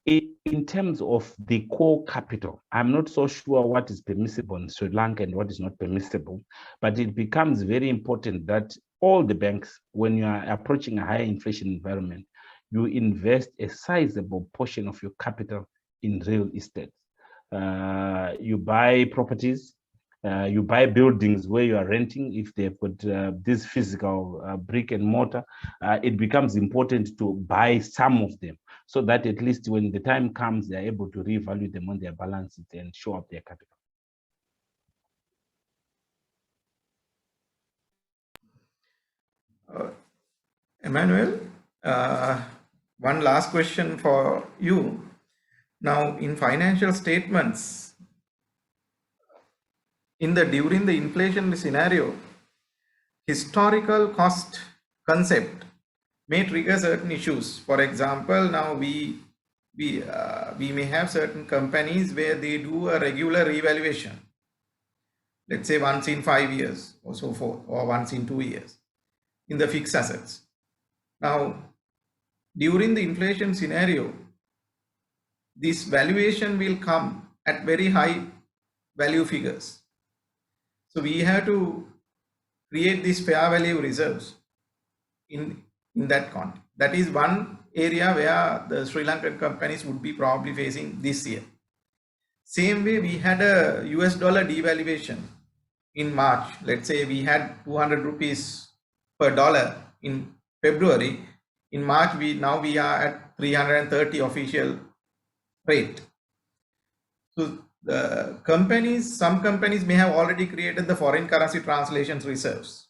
in terms of the core capital, I'm not so sure what is permissible in Sri Lanka and what is not permissible, but it becomes very important that all the banks, when you are approaching a higher inflation environment, you invest a sizable portion of your capital in real estate. You buy properties, you buy buildings where you are renting. If they've got this physical brick and mortar, it becomes important to buy some of them, so that at least when the time comes, they're able to revalue them on their balance sheet and show up their capital. Emmanuel, one last question for you. Now, in financial statements, during the inflation scenario, historical cost concept may trigger certain issues. For example, now we may have certain companies where they do a regular revaluation, let's say once in 5 years or so forth, or once in 2 years in the fixed assets. Now, during the inflation scenario, this valuation will come at very high value figures. So we have to create these fair value reserves in that context. That is one area where the Sri Lankan companies would be probably facing this year. Same way, we had a US dollar devaluation in March. Let's say we had 200 rupees per dollar in February. In March, we are at 330 official rate. So some companies may have already created the foreign currency translations reserves,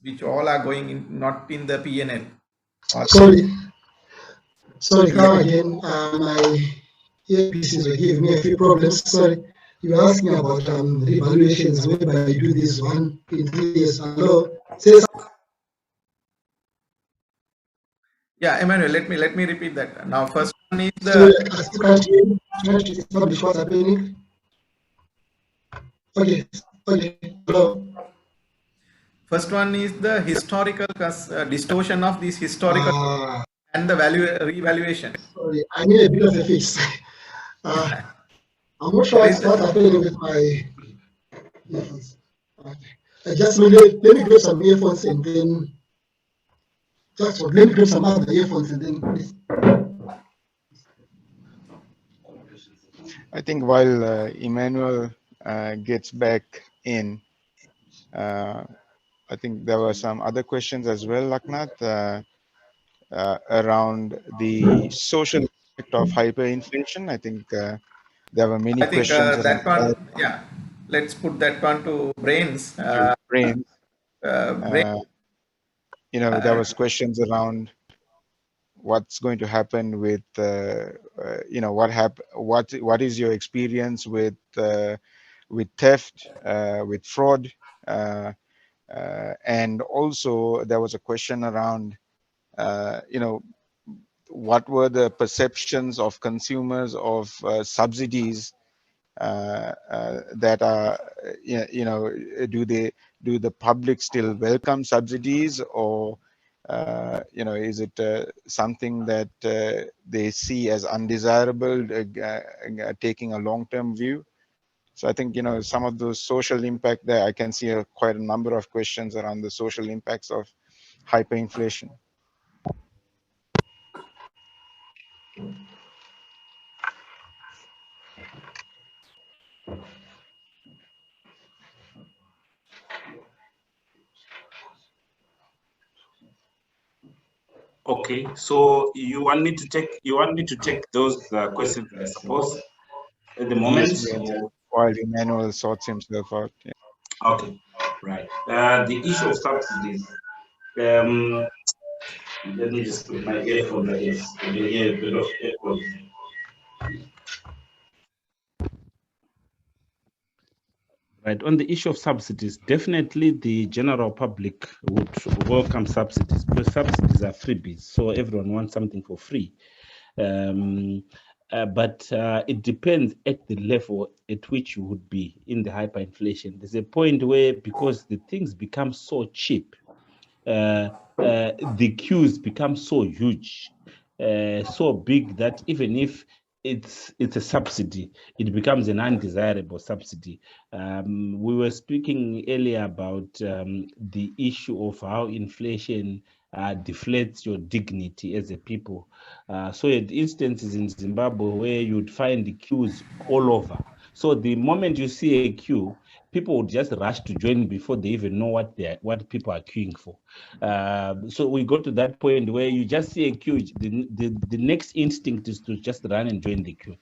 which all are going in, not in the P&L. Sorry, come again. My earpieces were giving me a few problems. Sorry, you were asking about revaluations whereby you do this one in 3 years. Hello, yeah, Emmanuel, let me repeat that. Now, first one is the. Sorry, I still can't hear you. Trying to establish what's happening. Okay. Hello. First one is the historical distortion of this historical and the revaluation. Sorry, I need a bit of a fix. I'm not sure what's happening with my earphones. Just let me grab some earphones and then let me grab some other earphones and then please. I think while Emmanuel gets back in, I think there were some other questions as well, Laknath, around the social effect of hyperinflation. I think there were many questions. I think that one, yeah, let's put that one to Brains. Brains. There was questions around what's going to happen with what is your experience with theft, with fraud, and also there was a question around what were the perceptions of consumers of subsidies that are do the public still welcome subsidies, or is it something that they see as undesirable, taking a long-term view? So I think some of those social impact there, I can see quite a number of questions around the social impacts of hyperinflation. Okay, so you want me to take those questions, I suppose, at the moment. Yes, while Emmanuel sorts himself out. Yeah. Okay, right. The issue of subsidies. Let me just put my earphones, I guess. I can hear a bit of echo. Right, on the issue of subsidies, definitely the general public would welcome subsidies, because subsidies are freebies, so everyone wants something for free. But it depends at the level at which you would be in the hyperinflation. There's a point where, because the things become so cheap, the queues become so huge, so big that even if it's a subsidy, it becomes an undesirable subsidy. We were speaking earlier about the issue of how inflation deflates your dignity as a people. So at instances in Zimbabwe where you'd find the queues all over. So the moment you see a queue, people would just rush to join before they even know what people are queuing for. So we got to that point where you just see a queue, the next instinct is to just run and join the queue.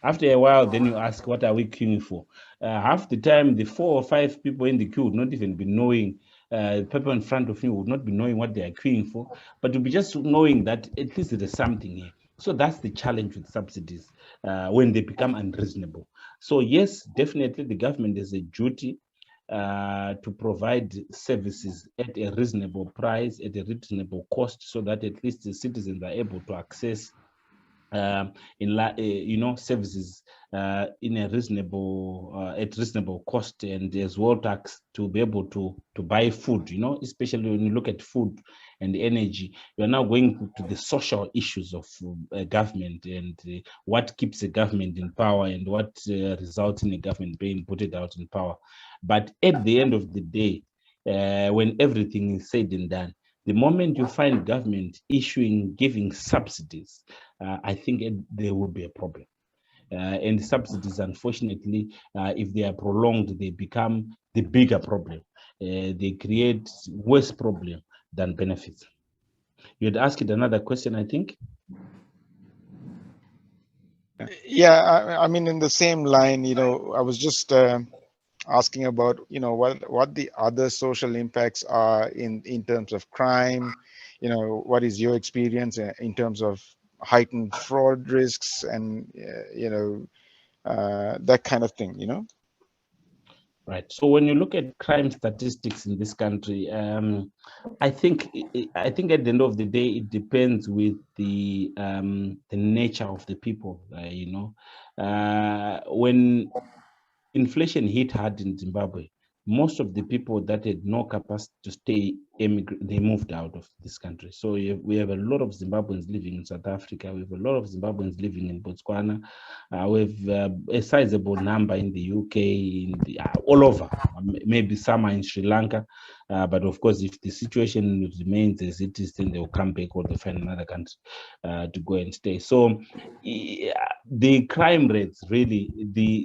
After a while, then you ask, what are we queuing for? Half the time, the 4 or 5 people in the queue would not even be knowing, people in front of you would not be knowing what they are queuing for, but you'll be just knowing that at least there is something here. So that's the challenge with subsidies when they become unreasonable. So yes, definitely the government has a duty to provide services at a reasonable price, at a reasonable cost, so that at least the citizens are able to access services in a reasonable at reasonable cost, and as well to be able to buy food, especially when you look at food and energy. You're now going to the social issues of government, and what keeps a government in power, and what results in a government being put out in power. But at the end of the day, when everything is said and done, the moment you find government giving subsidies, I think there will be a problem. And subsidies, unfortunately, if they are prolonged, they become the bigger problem. They create worse problem than benefits. You had asked another question, I think. Yeah, I mean, in the same line, I was just asking about, what the other social impacts are in terms of crime. What is your experience in terms of heightened fraud risks and that kind of thing. Right. So when you look at crime statistics in this country, I think at the end of the day, it depends with the nature of the people. When inflation hit hard in Zimbabwe, most of the people that had no capacity to stay they moved out of this country. So we have a lot of Zimbabweans living in South Africa. We have a lot of Zimbabweans living in Botswana. We have a sizable number in the UK, all over. Maybe some are in Sri Lanka. But of course, if the situation remains as it is, then they'll come back or they'll find another country to go and stay. So the crime rates, really,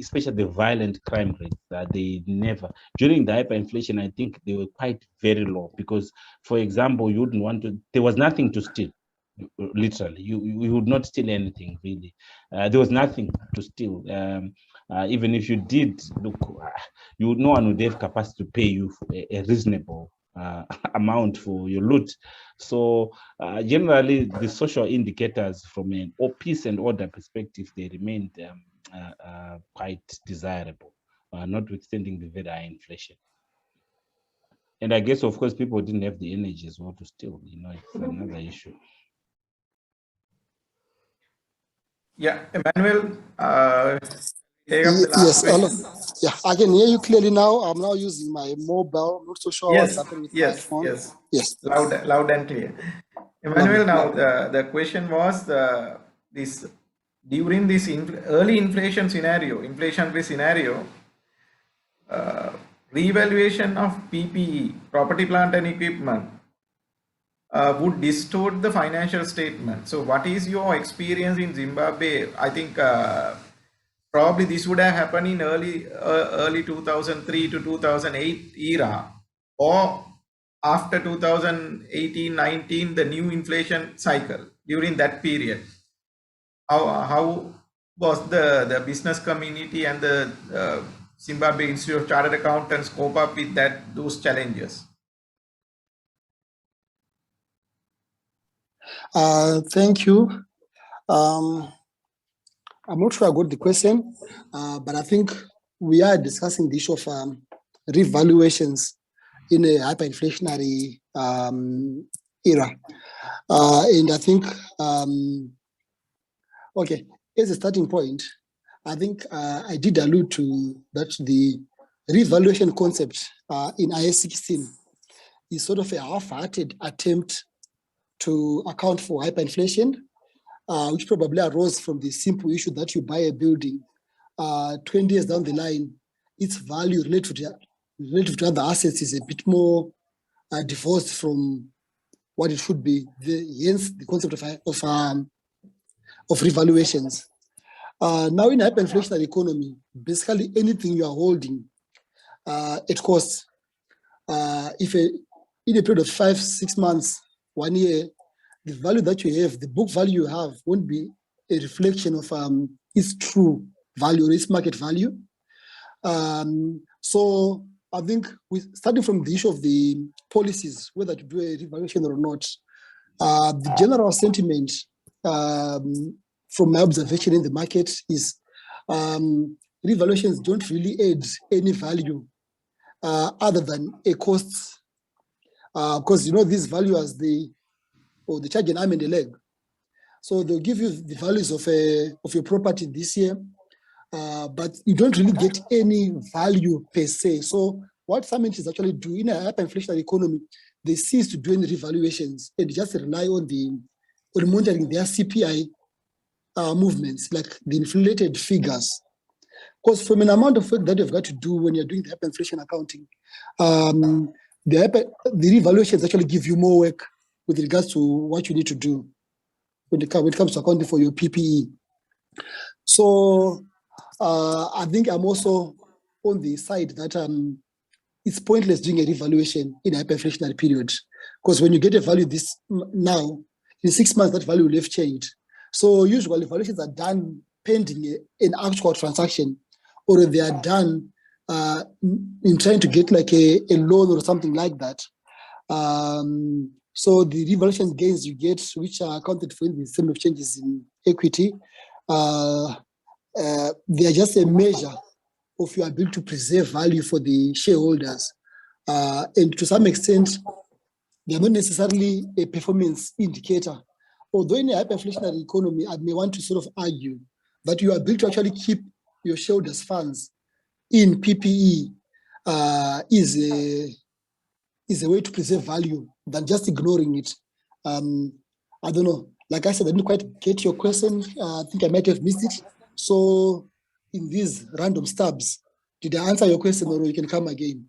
especially the violent crime rates, they never, during the hyperinflation, I think they were quite very low because, for example, you wouldn't want to, there was nothing to steal. Literally, you would not steal anything, really. There was nothing to steal. Even if you did, look, no one would have capacity to pay you for a reasonable amount for your loot. So generally, the social indicators from an peace and order perspective, they remained quite desirable, notwithstanding the very high inflation. And I guess, of course, people didn't have the energy as well to steal. It's another issue. Yeah, Emmanuel, take up the last question. Yeah, I can hear you clearly now. I'm now using my mobile. I'm not so sure what's happening with my phone. Yes. Loud and clear. Emmanuel, now the question was this during this early inflationary scenario, revaluation of PPE, property, plant and equipment, would distort the financial statement. So what is your experience in Zimbabwe? I think probably this would have happened in early 2003 to 2008 era, or after 2018-19, the new inflation cycle. During that period, how was the business community and the Zimbabwe Institute of Chartered Accountants cope up with those challenges? Thank you. I'm not sure I got the question, but I think we are discussing the issue of revaluations in a hyperinflationary era. And I think, okay, as a starting point, I think I did allude to that the revaluation concept in IS 16 is sort of a half-hearted attempt to account for hyperinflation, which probably arose from the simple issue that you buy a building 20 years down the line, its value relative to other assets is a bit more divorced from what it should be. Hence, the concept of revaluations. Now, in a hyperinflationary economy, basically anything you are holding at cost, if in a period of 5-6 months, 1 year, the value that you have, the book value you have, won't be a reflection of its true value or its market value. So I think starting from the issue of the policies, whether to do a revaluation or not, the general sentiment from my observation in the market is revaluations don't really add any value other than a cost, because these valuers, they charge an arm and a leg. So they'll give you the values of your property this year, but you don't really get any value per se. So what some entities actually do in a hyperinflationary economy, they cease to do any revaluations and just rely on monitoring their CPI movements, like the inflated figures. Because from an amount of work that you've got to do when you're doing the hyperinflation accounting, the revaluations actually give you more work with regards to what you need to do when it comes to accounting for your PPE. So I think I'm also on the side that it's pointless doing a revaluation in a hyperinflationary period, because when you get a value this now, in 6 months that value will have changed. So usually valuations are done pending an actual transaction, or they are done in trying to get like a loan or something like that. So the revaluation gains you get, which are accounted for in the sum of changes in equity, they are just a measure of your ability to preserve value for the shareholders. And to some extent, they are not necessarily a performance indicator. Although in a hyperinflationary economy, I may want to sort of argue that your ability to actually keep your shareholders' funds in PPE is a way to preserve value than just ignoring it. I don't know. Like I said, I didn't quite get your question. I think I might have missed it. So in these random stabs, did I answer your question, or you can come again?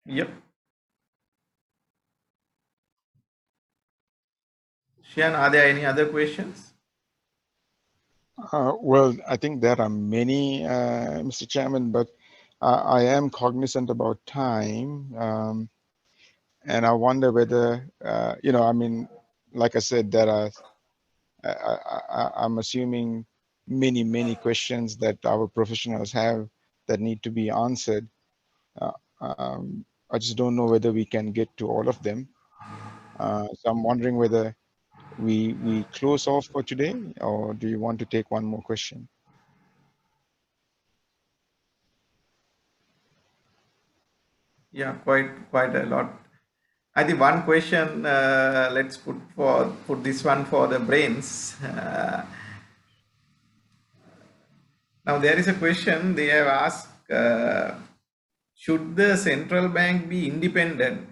Yep. Shian, are there any other questions? Well, I think there are many, Mr. Chairman, but I am cognizant about time. And I wonder whether, I mean, like I said, there are, I'm assuming many questions that our professionals have that need to be answered. I just don't know whether we can get to all of them. So I'm wondering whether we close off for today, or do you want to take one more question? Yeah, quite a lot. I think one question, let's put this one for the brains. Now there is a question they have asked, should the central bank be independent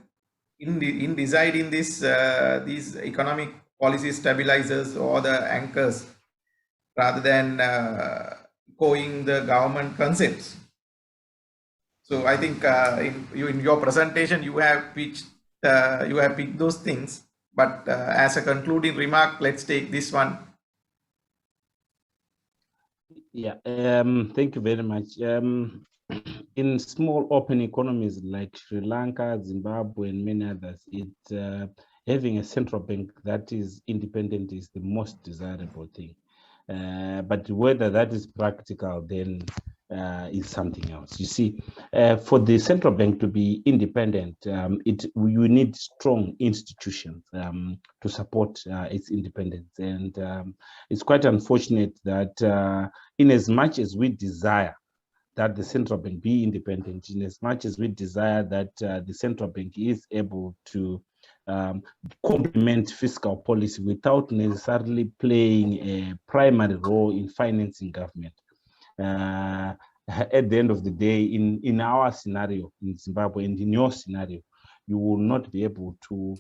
in deciding these economic policy stabilizers or the anchors, rather than echoing the government concepts? So I think in your presentation you have picked those things, but as a concluding remark, let's take this one. Yeah, thank you very much. In small open economies like Sri Lanka, Zimbabwe, and many others, having a central bank that is independent is the most desirable thing. But whether that is practical then is something else. You see, for the central bank to be independent, you need strong institutions to support its independence. And it's quite unfortunate that in as much as we desire that the central bank be independent, in as much as we desire that the central bank is able to complement fiscal policy without necessarily playing a primary role in financing government. at the end of the day, in our scenario in Zimbabwe and in your scenario, you will not be able to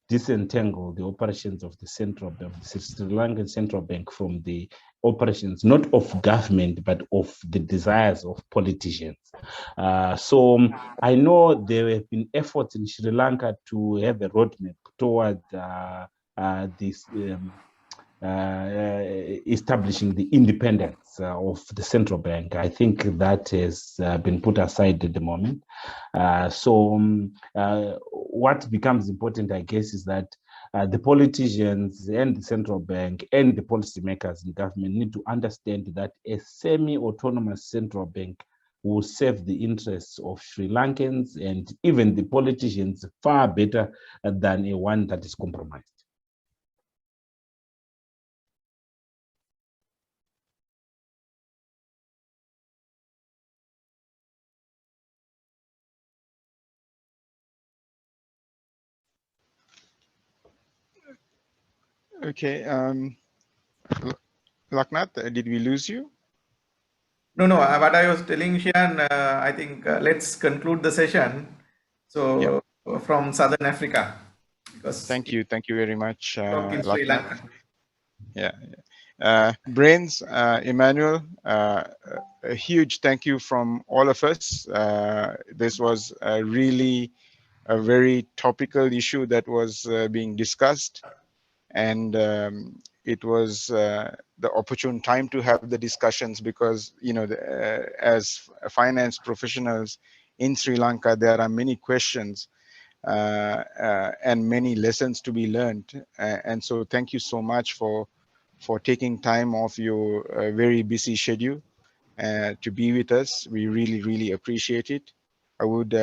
disentangle the operations of the central bank, the Sri Lankan central bank, from the operations not of government but of the desires of politicians. So I know there have been efforts in Sri Lanka to have a roadmap toward this establishing the independence of the central bank. I think that has been put aside at the moment. What becomes important, I guess, is that the politicians and the central bank and the policymakers in government need to understand that a semi-autonomous central bank will serve the interests of Sri Lankans and even the politicians far better than a one that is compromised. Okay, Laknath, did we lose you? No, what I was telling Shian, I think let's conclude the session. So from Southern Africa. Because thank you very much, in Sri Lanka. Brains, Emmanuel, a huge thank you from all of us. This was really a very topical issue that was being discussed, and it was the opportune time to have the discussions because, you know, as finance professionals in Sri Lanka, there are many questions and many lessons to be learned. And so thank you so much for taking time off your very busy schedule to be with us. We really appreciate it. I would,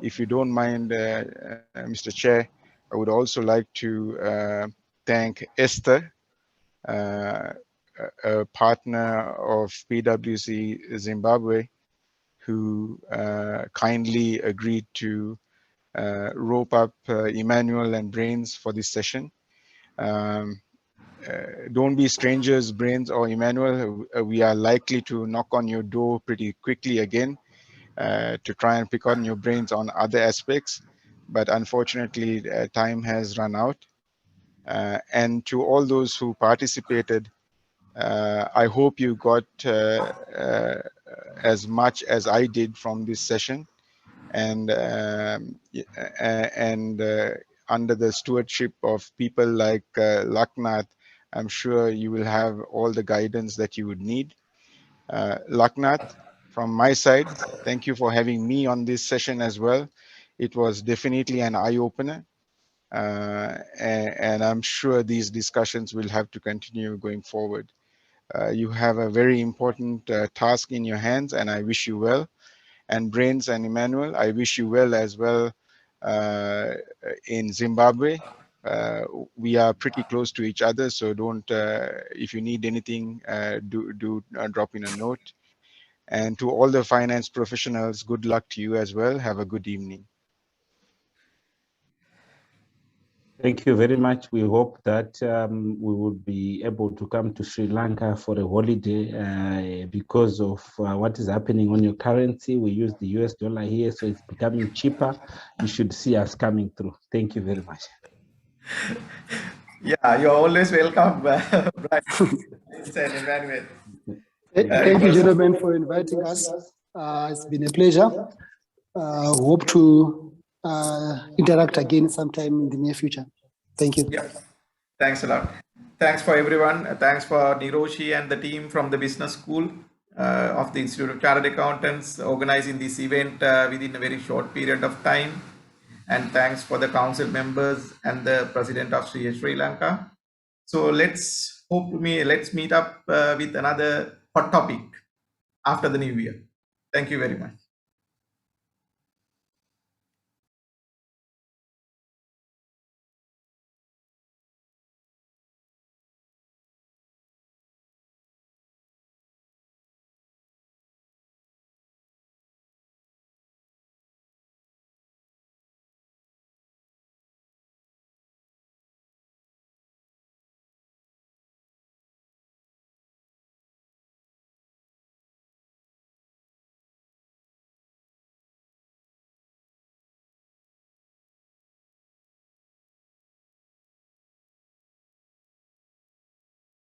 if you don't mind, Mr. Chair, I would also like to thank Esther, a partner of PwC Zimbabwe, who kindly agreed to rope up Emmanuel and Brains for this session. Don't be strangers, Brains or Emmanuel. We are likely to knock on your door pretty quickly again to try and pick on your brains on other aspects. But unfortunately, time has run out. And to all those who participated, I hope you got as much as I did from this session. And under the stewardship of people like Laknath, I'm sure you will have all the guidance that you would need. Laknath, from my side, thank you for having me on this session as well. It was definitely an eye-opener. And I'm sure these discussions will have to continue going forward. You have a very important task in your hands, and I wish you well. And Brains and Emmanuel, I wish you well as well in Zimbabwe. We are pretty close to each other, so don't, if you need anything, do drop in a note. And to all the finance professionals, good luck to you as well. Have a good evening. Thank you very much. We hope that we will be able to come to Sri Lanka for a holiday because of what is happening on your currency. We use the US dollar here, so it's becoming cheaper. You should see us coming through. Thank you very much. Yeah, you're always welcome, Brian and Emmanuel. Thank you, gentlemen, for inviting us. It's been a pleasure. Hope to interact again sometime in the near future. Thank you. Yeah, thanks a lot. Thanks for everyone. Thanks for Niroshi and the team from the business school of the Institute of Chartered Accountants organizing this event within a very short period of time. And thanks for the council members and the president of CA Sri Lanka. So let's meet up with another hot topic after the new year. Thank you very much.